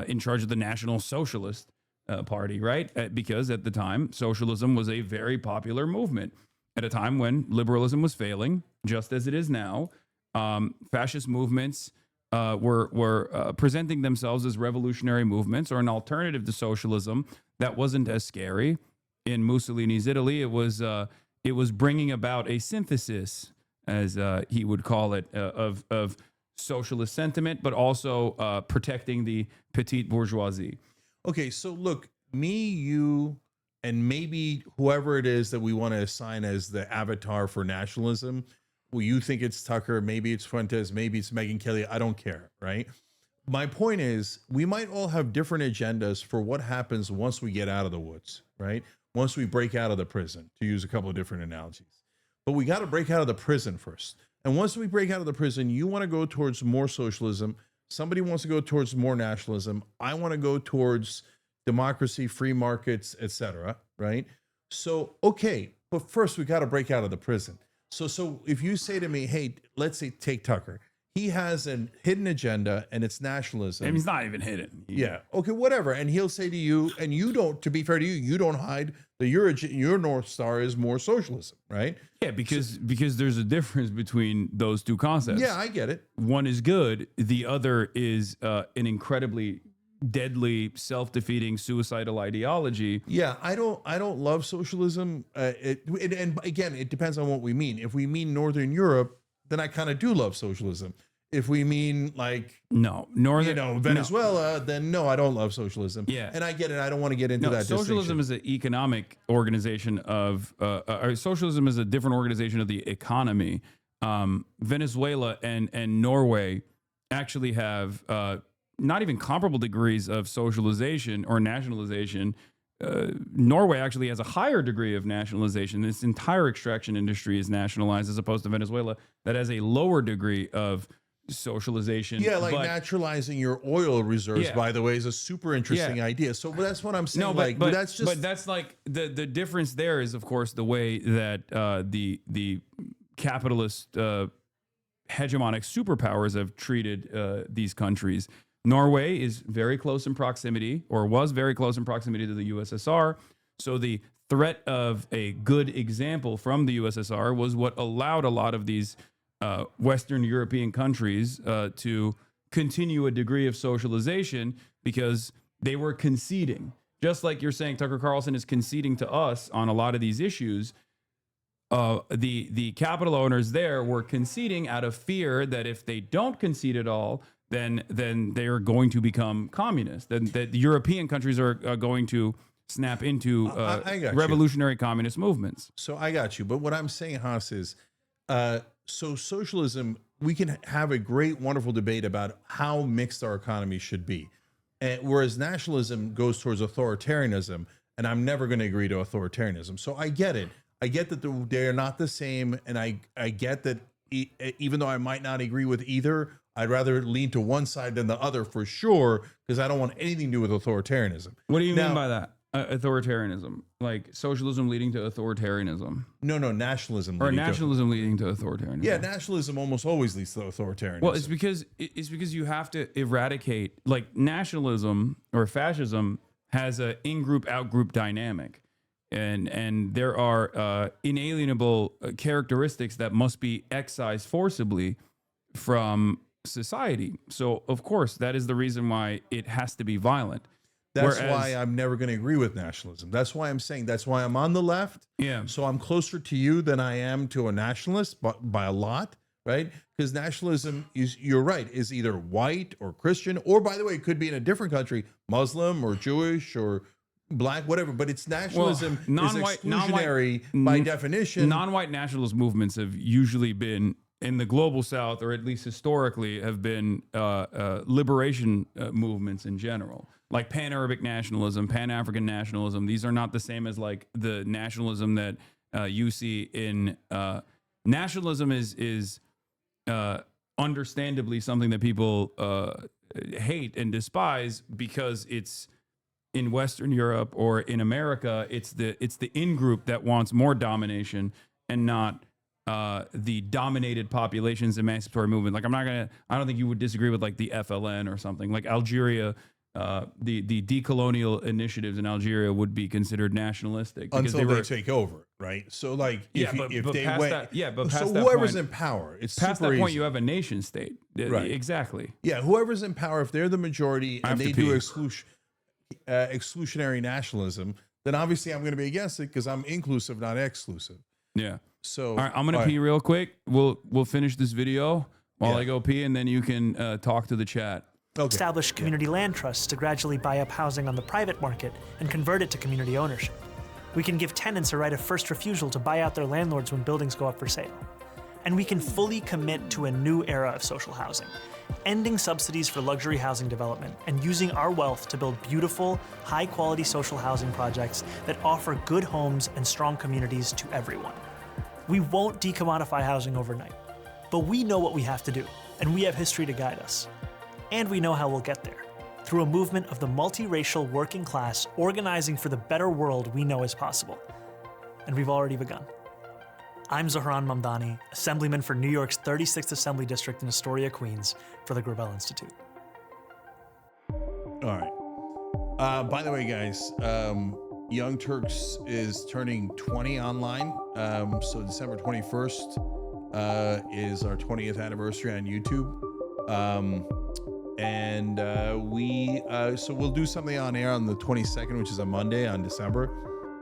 in charge of the National Socialist Party, right? Because at the time, socialism was a very popular movement at a time when liberalism was failing, just as it is now. Fascist movements were presenting themselves as revolutionary movements or an alternative to socialism that wasn't as scary. In Mussolini's Italy, it was bringing about a synthesis, as he would call it, of socialist sentiment, but also protecting the petite bourgeoisie. Okay, so look, me, you, and maybe whoever it is that we want to assign as the avatar for nationalism. Well, you think it's Tucker, maybe it's Fuentes, maybe it's Megyn Kelly. I don't care, right? My point is, we might all have different agendas for what happens once we get out of the woods, right? Once we break out of the prison, to use a couple of different analogies. But we got to break out of the prison first. And once we break out of the prison, you want to go towards more socialism. Somebody wants to go towards more nationalism. I want to go towards democracy, free markets, etc. Right? So, okay, but first we got to break out of the prison. So if you say to me, hey, let's say take Tucker, he has a hidden agenda and it's nationalism. I mean, it's not even hidden. Yeah. Okay, whatever. And he'll say to you, and you don't, to be fair to you, you don't hide that your North Star is more socialism, right? Yeah, because there's a difference between those two concepts. Yeah, I get it. One is good. The other is an incredibly deadly, self-defeating, suicidal ideology. Yeah, I don't love socialism. And again, it depends on what we mean. If we mean Northern Europe, then I kind of do love socialism. If we mean like Venezuela, then no, I don't love socialism. Yeah, and I get it. I don't want to get into that. Socialism is an economic organization of socialism is a different organization of the economy. Venezuela and Norway actually have not even comparable degrees of socialization or nationalization. Norway actually has a higher degree of nationalization. Its entire extraction industry is nationalized, as opposed to Venezuela that has a lower degree of socialization. Yeah, like naturalizing your oil reserves, by the way, is a super interesting idea. So that's what I'm saying. No, but that's like the difference there is, of course, the way that the capitalist hegemonic superpowers have treated these countries. Norway is very close in proximity, or was very close in proximity to the USSR. So the threat of a good example from the USSR was what allowed a lot of these Western European countries to continue a degree of socialization, because they were conceding. Just like you're saying, Tucker Carlson is conceding to us on a lot of these issues. The capital owners there were conceding out of fear that if they don't concede at all, then they are going to become communist. Then the European countries are going to snap into revolutionary communist movements. So I got you. But what I'm saying, Haas, is so socialism, we can have a great, wonderful debate about how mixed our economy should be. And whereas nationalism goes towards authoritarianism, and I'm never going to agree to authoritarianism. So I get it. I get that they're not the same. And I get that even though I might not agree with either, I'd rather lean to one side than the other for sure, because I don't want anything to do with authoritarianism. What do you mean by that? Authoritarianism, like socialism leading to authoritarianism? No, nationalism. Or nationalism leading to authoritarianism? Yeah, nationalism almost always leads to authoritarianism. Well, it's because you have to eradicate, like, nationalism or fascism has a in-group, out-group dynamic, and there are inalienable characteristics that must be excised forcibly from society. So, of course, that is the reason why it has to be violent. That's why I'm never going to agree with nationalism. That's why I'm saying, that's why I'm on the left. Yeah. So I'm closer to you than I am to a nationalist, but by a lot, right? Because nationalism is, you're right, is either white or Christian, or, by the way, it could be in a different country, Muslim or Jewish or black, whatever. But it's nationalism is exclusionary by definition. Non-white nationalist movements have usually been, in the global South, or at least historically, have been liberation movements in general. Like Pan-Arabic nationalism, Pan-African nationalism. These are not the same as like the nationalism that you see in nationalism is understandably something that people hate and despise, because it's in Western Europe or in America. It's the in-group that wants more domination and not the dominated population's emancipatory movement. Like I don't think you would disagree with like the FLN or something like Algeria. The decolonial initiatives in Algeria would be considered nationalistic because until they take over, right? So, like, if they went, but so whoever's in power, it's past super that point, easy. you have a nation state, Right? Exactly. Yeah, whoever's in power, if they're the majority and they do exclusionary nationalism, then obviously I'm going to be against it because I'm inclusive, not exclusive. Yeah. So, all right, I'm going to pee real quick. We'll finish this video while I go pee, and then you can talk to the chat. Okay. Establish community land trusts to gradually buy up housing on the private market and convert it to community ownership. We can give tenants a right of first refusal to buy out their landlords when buildings go up for sale. And we can fully commit to a new era of social housing, ending subsidies for luxury housing development and using our wealth to build beautiful, high-quality social housing projects that offer good homes and strong communities to everyone. We won't decommodify housing overnight, but we know what we have to do, and we have history to guide us. And we know how we'll get there, through a movement of the multiracial working class organizing for the better world we know is possible. And we've already begun. I'm Zahran Mamdani, Assemblyman for New York's 36th Assembly District in Astoria, Queens, for the Gravel Institute. All right. By the way, guys, Young Turks is turning 20 online. So December 21st is our 20th anniversary on YouTube. So we'll do something on air on the 22nd, which is a Monday on December.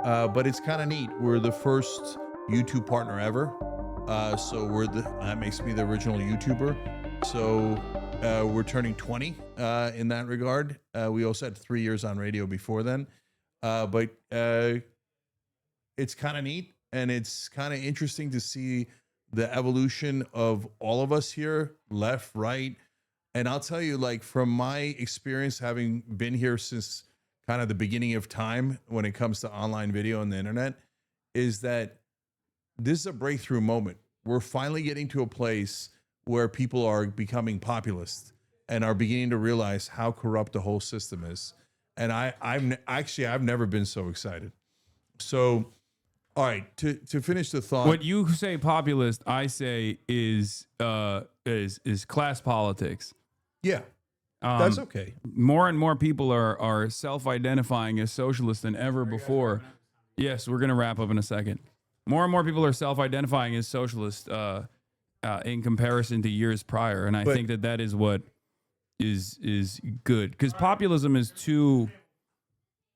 But it's kind of neat. We're the first YouTube partner ever. So that makes me the original YouTuber. So we're turning 20 in that regard. We also had 3 years on radio before then. But it's kind of neat, and it's kind of interesting to see the evolution of all of us here, left, right. And I'll tell you, like, from my experience, having been here since kind of the beginning of time when it comes to online video and the internet, is that this is a breakthrough moment. We're finally getting to a place where people are becoming populist and are beginning to realize how corrupt the whole system is. And I've never been so excited. So, all right, to finish the thought. What you say populist, I say is class politics. Yeah, that's okay. More and more people are self-identifying as socialist than ever before. Yes, we're gonna wrap up in a second. More and more people are self-identifying as socialist in comparison to years prior, and I think that is what is good, because populism is too.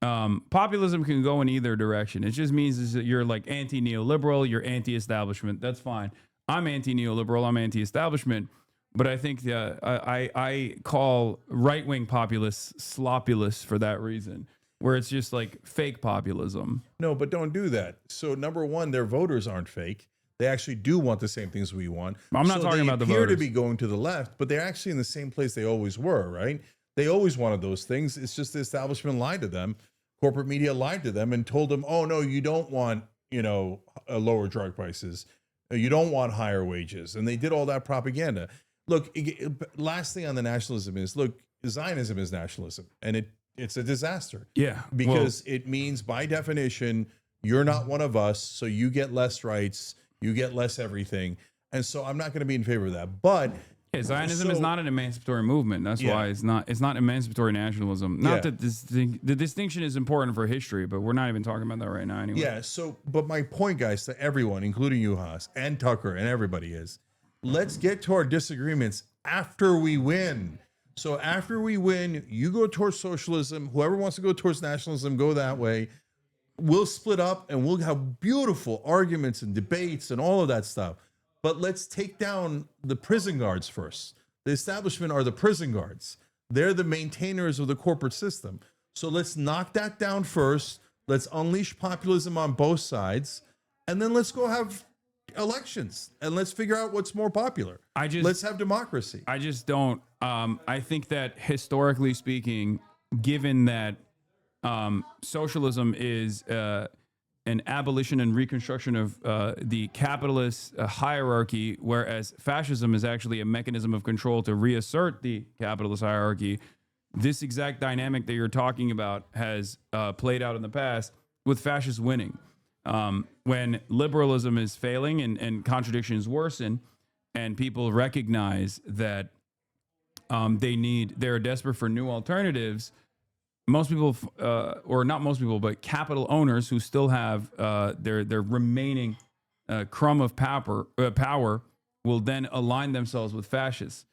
Populism can go in either direction. It just means is that you're like anti-neoliberal, you're anti-establishment. That's fine. I'm anti-neoliberal. I'm anti-establishment. But I think I call right-wing populists slopulous for that reason, where it's just like fake populism. No, but don't do that. So number one, their voters aren't fake. They actually do want the same things we want. I'm not talking about the voters. They appear to be going to the left, but they're actually in the same place they always were, right? They always wanted those things. It's just the establishment lied to them. Corporate media lied to them and told them, oh, no, you don't want, lower drug prices. You don't want higher wages. And they did all that propaganda. Look, last thing on the nationalism is, look, Zionism is nationalism, and it's a disaster. Yeah. Because it means, by definition, you're not one of us, so you get less rights, you get less everything. And so I'm not going to be in favor of that. But Zionism is not an emancipatory movement. That's why it's not emancipatory nationalism. Not that the distinction is important for history, but we're not even talking about that right now anyway. Yeah, but my point, guys, to everyone, including you, Haas, and Tucker, and everybody is, let's get to our disagreements after we win. So after we win, you go towards socialism. Whoever wants to go towards nationalism, go that way. We'll split up and we'll have beautiful arguments and debates and all of that stuff. But let's take down the prison guards first. The establishment are the prison guards. They're the maintainers of the corporate system. So let's knock that down first. Let's unleash populism on both sides. And then let's go have elections and let's figure out what's more popular. Let's have democracy. I just don't. I think that historically speaking, given that socialism is an abolition and reconstruction of the capitalist hierarchy, whereas fascism is actually a mechanism of control to reassert the capitalist hierarchy. This exact dynamic that you're talking about has played out in the past with fascists winning. When liberalism is failing and contradictions worsen, and people recognize that they're desperate for new alternatives. Most people, or not most people, but capital owners who still have their remaining crumb of power will then align themselves with fascists.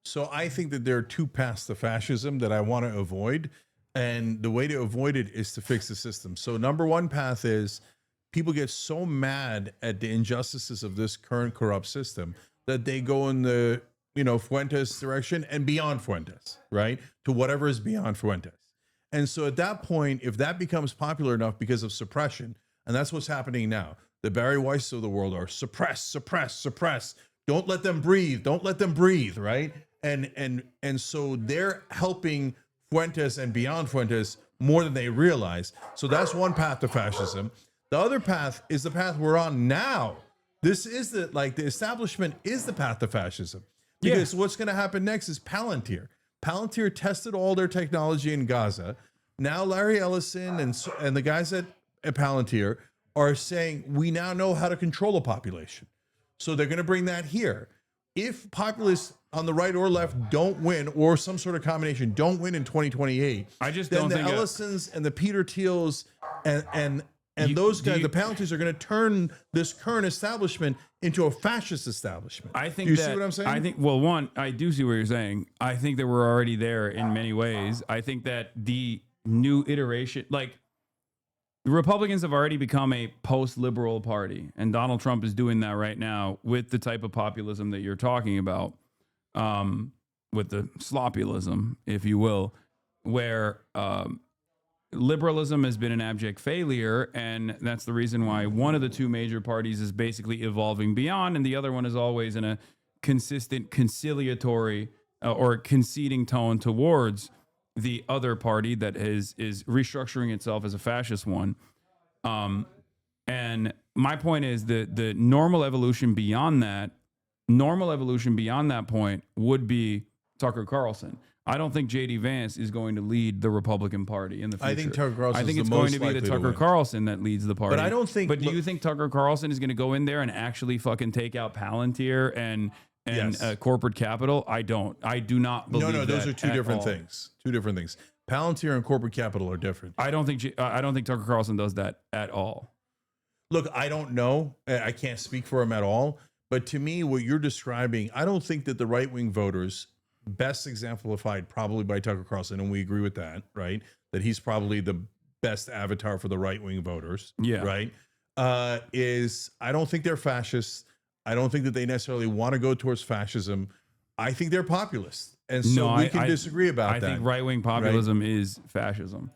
So I think that there are two paths to fascism that I want to avoid. And the way to avoid it is to fix the system. So number one path is people get so mad at the injustices of this current corrupt system that they go in the, Fuentes direction and beyond Fuentes, right? To whatever is beyond Fuentes. And so at that point, if that becomes popular enough because of suppression, and that's what's happening now, the Barry Weiss of the world are suppress, suppress, suppress. Don't let them breathe. Don't let them breathe, right? And so they're helping Fuentes and beyond Fuentes more than they realize. So that's one path to fascism. The other path is the path we're on now. This is the establishment is the path to fascism. Because what's going to happen next is Palantir. Palantir tested all their technology in Gaza. Now Larry Ellison and the guys at Palantir are saying we now know how to control a population. So they're going to bring that here. If populists on the right or left don't win, or some sort of combination don't win in 2028, I just then don't the think Ellisons and the Peter Thiels and those guys, the Palantirs, are going to turn this current establishment into a fascist establishment. I think do you that, see what I'm saying? I think, well, one, I do see what you're saying. I think that we're already there in many ways. I think that the new iteration, like the Republicans have already become a post-liberal party, and Donald Trump is doing that right now with the type of populism that you're talking about, with the sloppyism, if you will, where liberalism has been an abject failure, and that's the reason why one of the two major parties is basically evolving beyond, and the other one is always in a consistent conciliatory or conceding tone towards the other party that is restructuring itself as a fascist one. And my point is that the normal evolution beyond that point would be Tucker Carlson. I don't think J.D. Vance is going to lead the Republican Party in the future. I think Tucker Carlson. I think is it's the going most to be the likely Tucker win. Carlson that leads the party. But I don't think. But do you think Tucker Carlson is going to go in there and actually fucking take out Palantir and Yes. corporate capital? I don't. I do not believe. No, those that are two at different all. things. Two different things. Palantir and corporate capital are different. I don't think Tucker Carlson does that at all. Look, I don't know. I can't speak for him at all. But to me, what you're describing, I don't think that the right-wing voters, best exemplified probably by Tucker Carlson, and we agree with that, right? That he's probably the best avatar for the right-wing voters, Yeah. right? Is I don't think they're fascists. I don't think that they necessarily want to go towards fascism. I think they're populists. And so we can disagree about I that. think right-wing populism is fascism.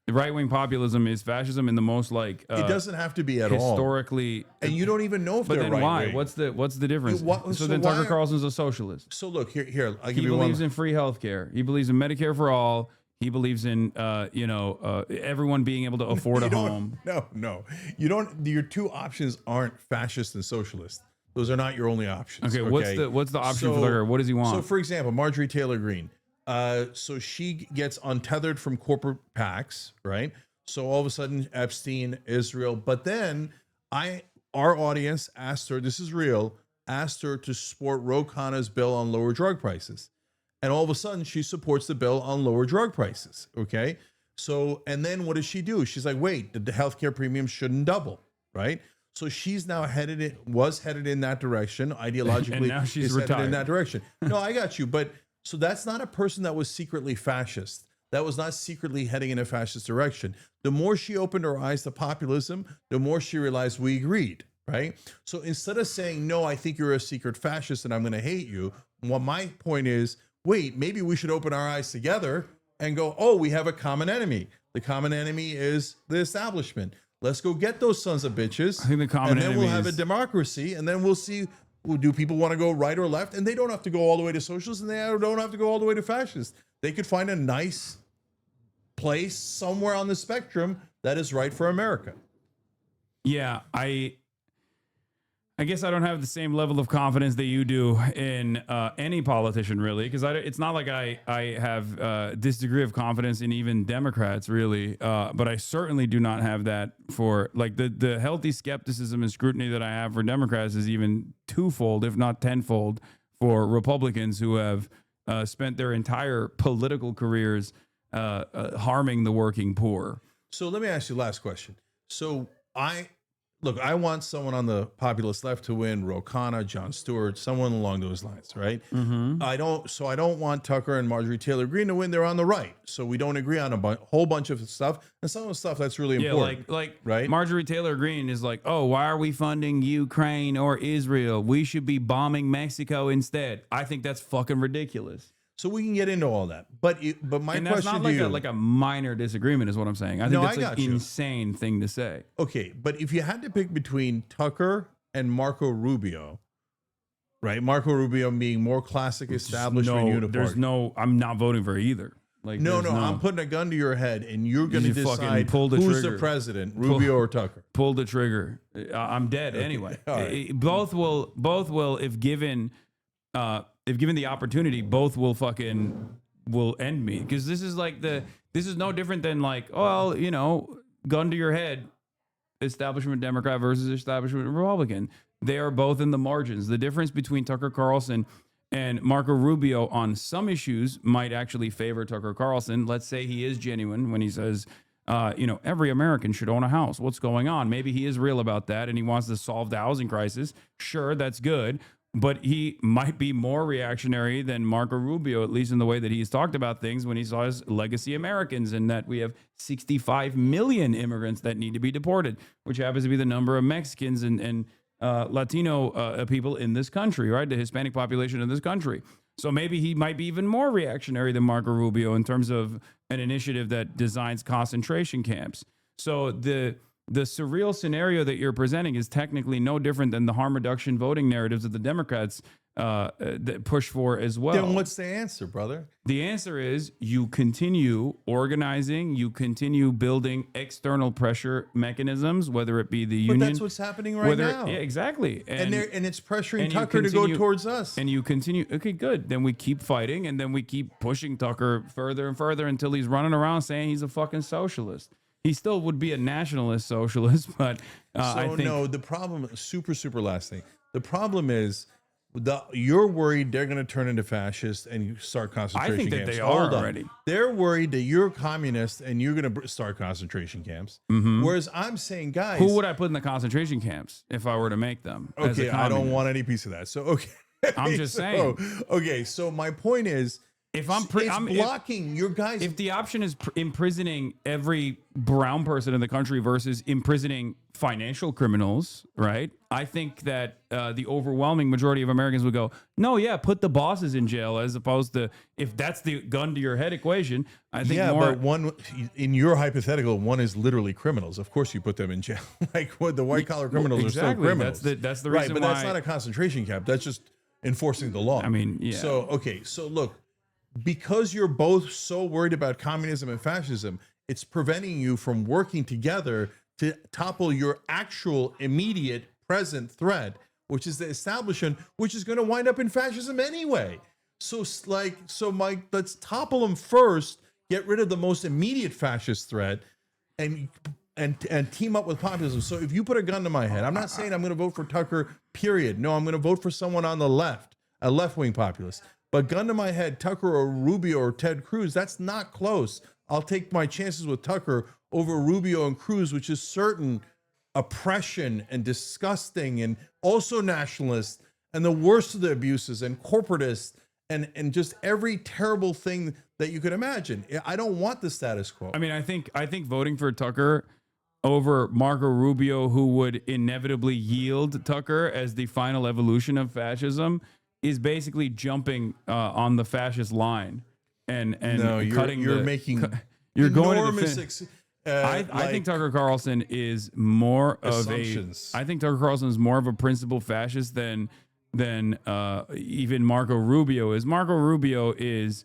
The right-wing populism is fascism in the most like it doesn't have to be at all. historically. And you don't even know if But they're then why? right-wing. What's the difference? So So then why Tucker are- Carlson's a socialist. So look, here, I'll give He you one. believes in free healthcare. He believes in Medicare for all. He believes in everyone being able to afford a You don't- home. No. You don't. Your two options aren't fascist and socialist. Those are not your only options. Okay, what's the option for So- Tucker? What does he want? So, for example, Marjorie Taylor Greene. So she gets untethered from corporate PACs, right? So all of a sudden, Epstein, Israel. But then our audience asked her, this is real, asked her to support Ro Khanna's bill on lower drug prices. And all of a sudden, she supports the bill on lower drug prices. Okay. So, and then what does she do? She's like, wait, the healthcare premium shouldn't double, right? So she's now was headed in that direction ideologically. And now she's is headed in retired. that direction. No, I got you. But so that's not a person that was secretly fascist. That was not secretly heading in a fascist direction. The more she opened her eyes to populism, the more she realized we agreed, right? So instead of saying, no, I think you're a secret fascist and I'm going to hate you, well, my point is, wait, maybe we should open our eyes together and go, oh, we have a common enemy. The common enemy is the establishment. Let's go get those sons of bitches. I think the common and then we'll enemy have a is- democracy, and then we'll see. Well, do people want to go right or left? And they don't have to go all the way to socialist, and they don't have to go all the way to fascist. They could find a nice place somewhere on the spectrum that is right for America. Yeah, I guess I don't have the same level of confidence that you do in any politician, really, because it's not like I have this degree of confidence in even Democrats, really. But I certainly do not have that for like the healthy skepticism and scrutiny that I have for Democrats is even twofold, if not tenfold, for Republicans who have spent their entire political careers harming the working poor. So let me ask you the last question. So I want someone on the populist left to win, Ro Khanna, Jon Stewart, someone along those lines, right? Mm-hmm. I don't want Tucker and Marjorie Taylor Greene to win. They're on the right. So we don't agree on a whole bunch of stuff. And some of the stuff that's really important. like right? Marjorie Taylor Greene is like, oh, why are we funding Ukraine or Israel? We should be bombing Mexico instead. I think that's fucking ridiculous. So we can get into all that. But my And that's question not to you, like a minor disagreement is what I'm saying. I think No, that's I an got you. insane thing to say. okay, but if you had to pick between Tucker and Marco Rubio, right? Marco Rubio being more classic establishment uniparty. I'm not voting for either. Like No, there's I'm putting a gun to your head, and you're going to You fucking decide pull the who's trigger. the president, Rubio or Tucker. pull the trigger. I'm dead anyway. All right. Both will if given the opportunity, both will end me, because this is no different than like, well, gun to your head. establishment Democrat versus establishment Republican. They are both in the margins. The difference between Tucker Carlson and Marco Rubio on some issues might actually favor Tucker Carlson. Let's say he is genuine when he says, every American should own a house. What's going on? Maybe he is real about that and he wants to solve the housing crisis. Sure, that's good. But he might be more reactionary than Marco Rubio, at least in the way that he's talked about things when he saw his legacy Americans and that we have 65 million immigrants that need to be deported, which happens to be the number of Mexicans and Latino people in this country, right? The Hispanic population in this country. So maybe he might be even more reactionary than Marco Rubio in terms of an initiative that designs concentration camps. So the surreal scenario that you're presenting is technically no different than the harm reduction voting narratives that the Democrats that push for as well. Then what's the answer, brother? The answer is you continue organizing, you continue building external pressure mechanisms, whether it be the union. But that's what's happening right now. Yeah, exactly. And it's pressuring Tucker to go towards us. And you continue. Okay, good. Then we keep fighting, and then we keep pushing Tucker further and further until he's running around saying he's a fucking socialist. He still would be a nationalist socialist, but I think no. The problem, super last thing. The problem is, you're worried they're going to turn into fascists and you start concentration I think camps. that they are already. They're worried that you're a communist and you're going to start concentration camps. Whereas I'm saying, guys, who would I put in the concentration camps if I were to make them? as a Okay, I don't communist? want any piece of that. So okay, I'm just saying. Okay, so my point is, If it's blocking your guys. If the option is imprisoning every brown person in the country versus imprisoning financial criminals, right? I think that the overwhelming majority of Americans would go, no, yeah, put the bosses in jail, as opposed to, if that's the gun to your head equation, I think but one, in your hypothetical, one is literally criminals. Of course you put them in jail. Like what the white collar criminals are still criminals. That's the right, reason but why. that's not a concentration camp. That's just enforcing the law. I mean, yeah. So look, because you're both so worried about communism and fascism, it's preventing you from working together to topple your actual immediate present threat, which is the establishment, which is going to wind up in fascism anyway. Mike, let's topple them first, get rid of the most immediate fascist threat, and team up with populism. So if you put a gun to my head, I'm not saying I'm going to vote for Tucker, period. No, I'm going to vote for someone on the left, a left-wing populist. But gun to my head, Tucker or Rubio or Ted Cruz, that's not close. I'll take my chances with Tucker over Rubio and Cruz, which is certain oppression and disgusting and also nationalist and the worst of the abuses and corporatists and just every terrible thing that you could imagine. I don't want the status quo. I mean, I think voting for Tucker over Marco Rubio, who would inevitably yield Tucker as the final evolution of fascism, is basically jumping on the fascist line and no, cutting. You're making you're going enormous. I think Tucker Carlson is more of I think Tucker Carlson is more of a principled fascist than even Marco Rubio is. Marco Rubio is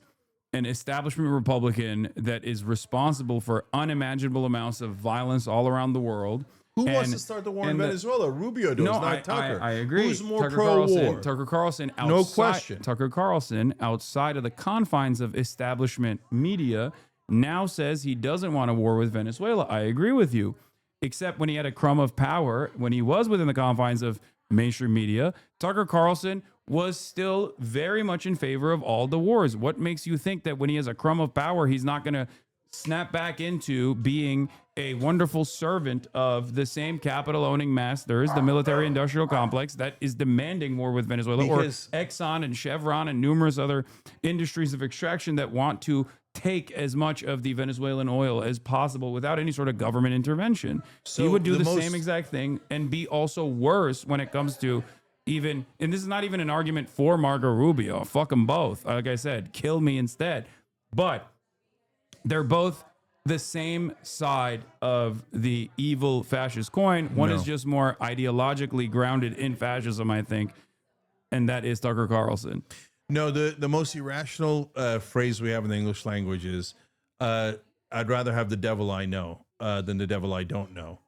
an establishment Republican that is responsible for unimaginable amounts of violence all around the world. Who wants to start the war in Venezuela? Rubio does, not Tucker. I agree. Who's more pro-war? Tucker Carlson, no question. Tucker Carlson, outside of the confines of establishment media, now says he doesn't want a war with Venezuela. I agree with you, except when he had a crumb of power, when he was within the confines of mainstream media, Tucker Carlson was still very much in favor of all the wars. What makes you think that when he has a crumb of power, he's not going to snap back into being a wonderful servant of the same capital-owning masters, the military-industrial complex that is demanding war with Venezuela, or Exxon and Chevron and numerous other industries of extraction that want to take as much of the Venezuelan oil as possible without any sort of government intervention. So he would do the same exact thing and be also worse when it comes to even, and this is not even an argument for Marco Rubio. Fuck them both. Like I said, kill me instead. But they're both the same side of the evil fascist coin. One is just more ideologically grounded in fascism, I think, and that is Tucker Carlson. No, the most irrational phrase we have in the English language is, I'd rather have the devil I know than the devil I don't know.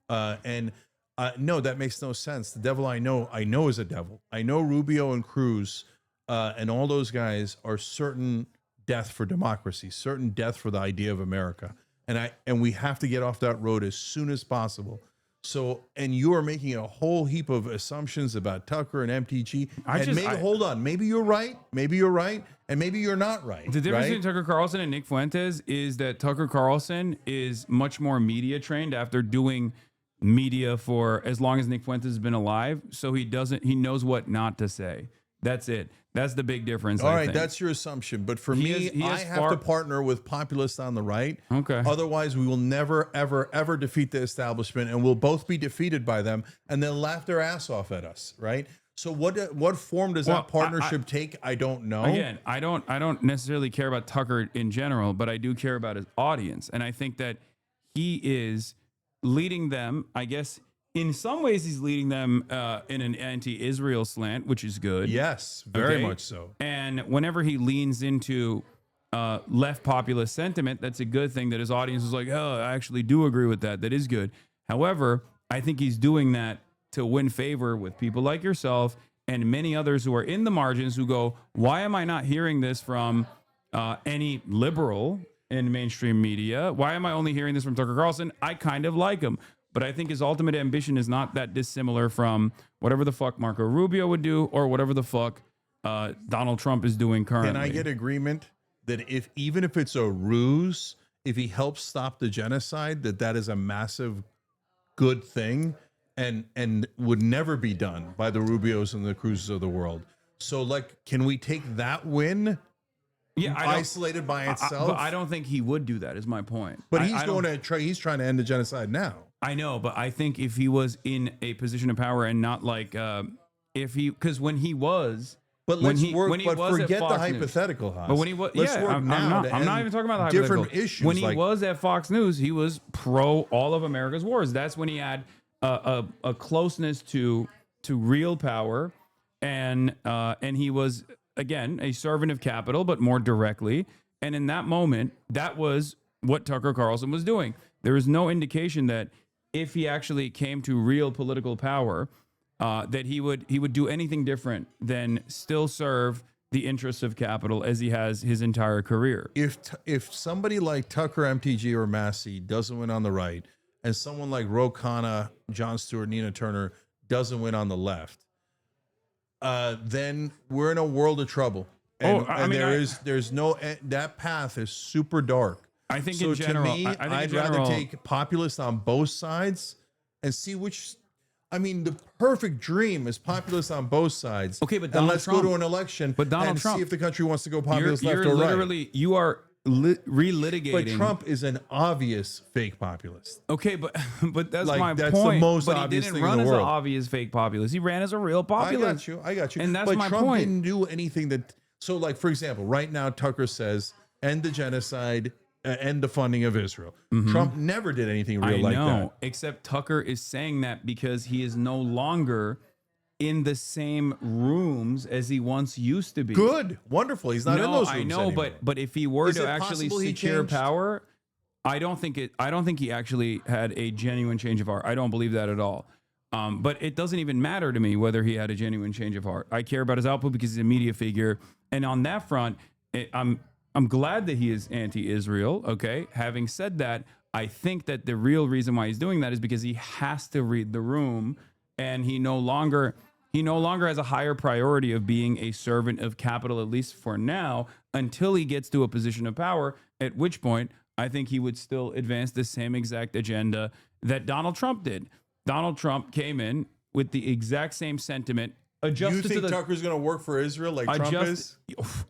No, that makes no sense. The devil I know is a devil. I know Rubio and Cruz and all those guys are certain death for democracy, certain death for the idea of America. And we have to get off that road as soon as possible. So, and you are making a whole heap of assumptions about Tucker and MTG. Hold on, maybe you're right, and maybe you're not right. The difference right? between Tucker Carlson and Nick Fuentes is that Tucker Carlson is much more media trained after doing media for as long as Nick Fuentes has been alive. So he knows what not to say. That's it. That's the big difference. All I right, think. that's your assumption. But for me, I have to partner with populists on the right. Okay. Otherwise, we will never, ever, ever defeat the establishment, and we'll both be defeated by them, and they'll laugh their ass off at us, right? So what form does that partnership take? I don't know. Again, I don't necessarily care about Tucker in general, but I do care about his audience, and I think that he is leading them. I guess in some ways he's leading them in an anti-Israel slant, which is good. Yes, very much so. And whenever he leans into left populist sentiment, that's a good thing that his audience is like, oh, I actually do agree with that. That is good. However, I think he's doing that to win favor with people like yourself and many others who are in the margins who go, why am I not hearing this from any liberal in mainstream media? Why am I only hearing this from Tucker Carlson? I kind of like him. But I think his ultimate ambition is not that dissimilar from whatever the fuck Marco Rubio would do or whatever the fuck Donald Trump is doing currently. Can I get agreement that even if it's a ruse, if he helps stop the genocide, that is a massive good thing and would never be done by the Rubios and the Cruzes of the world? So, like, can we take that win? Yeah, isolated by itself. But I don't think he would do that. Is my point. But he's he's trying to end the genocide now. I know, but I think if he was in a position of power and not like because when he was. But forget the hypothetical, News, but when he was, I'm not even talking about the different hypothetical. issues. When he was at Fox News, he was pro all of America's wars. That's when he had a closeness to real power, and he was again a servant of capital, but more directly. And in that moment, that was what Tucker Carlson was doing. There is no indication that if he actually came to real political power, that he would do anything different than still serve the interests of capital as he has his entire career. If somebody like Tucker, MTG, or Massey doesn't win on the right, and someone like Ro Khanna, Jon Stewart, Nina Turner doesn't win on the left, then we're in a world of trouble. And, that path is super dark. I think so in general, to me, I'd rather take populists on both sides and see which. I mean, the perfect dream is populists on both sides. Okay, but Donald let's Trump, go to an election and see if the country wants to go populist left or right. You are relitigating. But Trump is an obvious fake populist. Okay, but that's like, my that's point. The most but obvious he thing didn't run in the as world. an obvious fake populist. He ran as a real populist. I got you. And that's but my Trump point. Didn't do anything that. So, like, for example, right now Tucker says end the genocide. End the funding of Israel. Mm-hmm. Trump never did anything real like that. Except Tucker is saying that because he is no longer in the same rooms as he once used to be. Good, wonderful. He's not in those rooms I know, anymore. but if he were to actually secure power, I don't think he actually had a genuine change of heart. I don't believe that at all. But it doesn't even matter to me whether he had a genuine change of heart. I care about his output because he's a media figure, and on that front, I'm glad that he is anti-Israel, okay? Having said that, I think that the real reason why he's doing that is because he has to read the room, and he no longer has a higher priority of being a servant of capital, at least for now, until he gets to a position of power, at which point I think he would still advance the same exact agenda that Donald Trump did. Donald Trump came in with the exact same sentiment. You think Tucker's going to work for Israel like Trump is?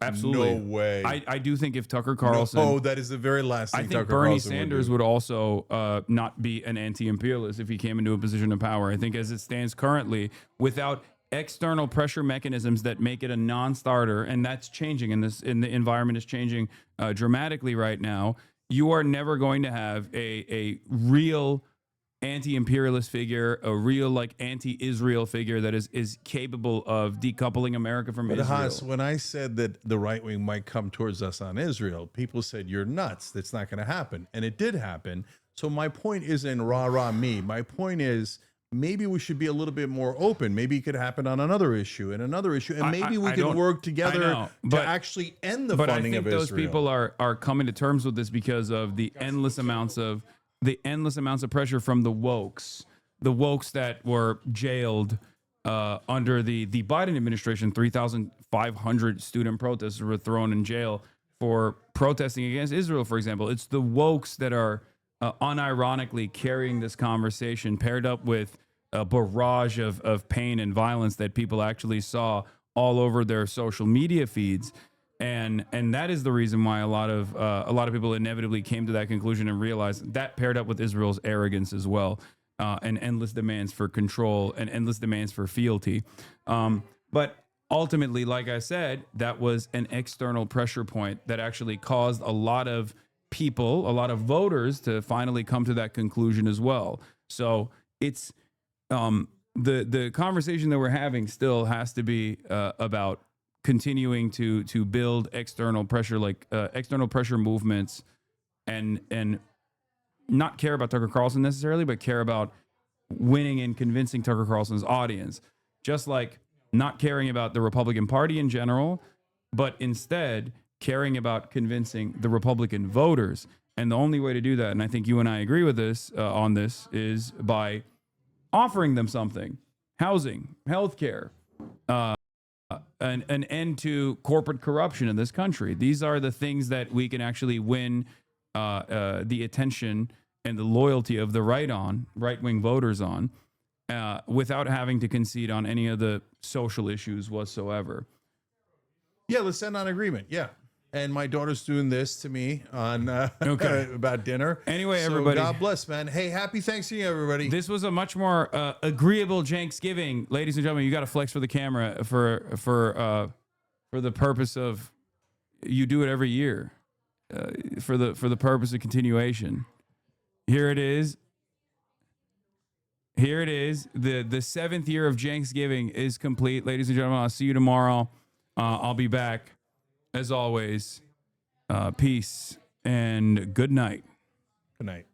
Absolutely. No way. I do think if Tucker Carlson... No, that is the very last thing I think Tucker Bernie Carlson Sanders would also not be an anti-imperialist if he came into a position of power. I think as it stands currently, without external pressure mechanisms that make it a non-starter, and that's changing, and the environment is changing dramatically right now, you are never going to have a real anti-imperialist figure, a real like anti-Israel figure that is capable of decoupling America from Israel. Hans, when I said that the right wing might come towards us on Israel, people said you're nuts. That's not going to happen, and it did happen. So my point isn't rah me. My point is maybe we should be a little bit more open. Maybe it could happen on another issue and another issue, and maybe we can work together to actually end the funding of Israel. But I think those people are coming to terms with this because of the endless amounts of pressure from the wokes the wokes that were jailed under the Biden administration. 3,500 student protesters were thrown in jail for protesting against Israel, for example. It's the wokes that are unironically carrying this conversation, paired up with a barrage of pain and violence that people actually saw all over their social media feeds. And that is the reason why a lot of people inevitably came to that conclusion and realized that, paired up with Israel's arrogance as well, and endless demands for control and endless demands for fealty. But ultimately, like I said, that was an external pressure point that actually caused a lot of people, a lot of voters, to finally come to that conclusion as well. So it's the conversation that we're having still has to be about continuing to build external pressure, like external pressure movements, and not care about Tucker Carlson necessarily, but care about winning and convincing Tucker Carlson's audience. Just like not caring about the Republican Party in general, but instead caring about convincing the Republican voters. And the only way to do that, and I think you and I agree with this on this, is by offering them something: housing, healthcare, an end to corporate corruption in this country. These are the things that we can actually win the attention and the loyalty of the right-wing voters on, without having to concede on any of the social issues whatsoever. Yeah, let's end on agreement. Yeah. And my daughter's doing this to me on about dinner. Anyway, so everybody, God bless, man. Hey, happy Thanksgiving, everybody. This was a much more agreeable Thanksgiving, ladies and gentlemen. You got to flex for the camera for the purpose of, you do it every year, for the purpose of continuation. Here it is. Here it is. The 7th year of Thanksgiving is complete, ladies and gentlemen. I'll see you tomorrow. I'll be back. As always, peace and good night. Good night.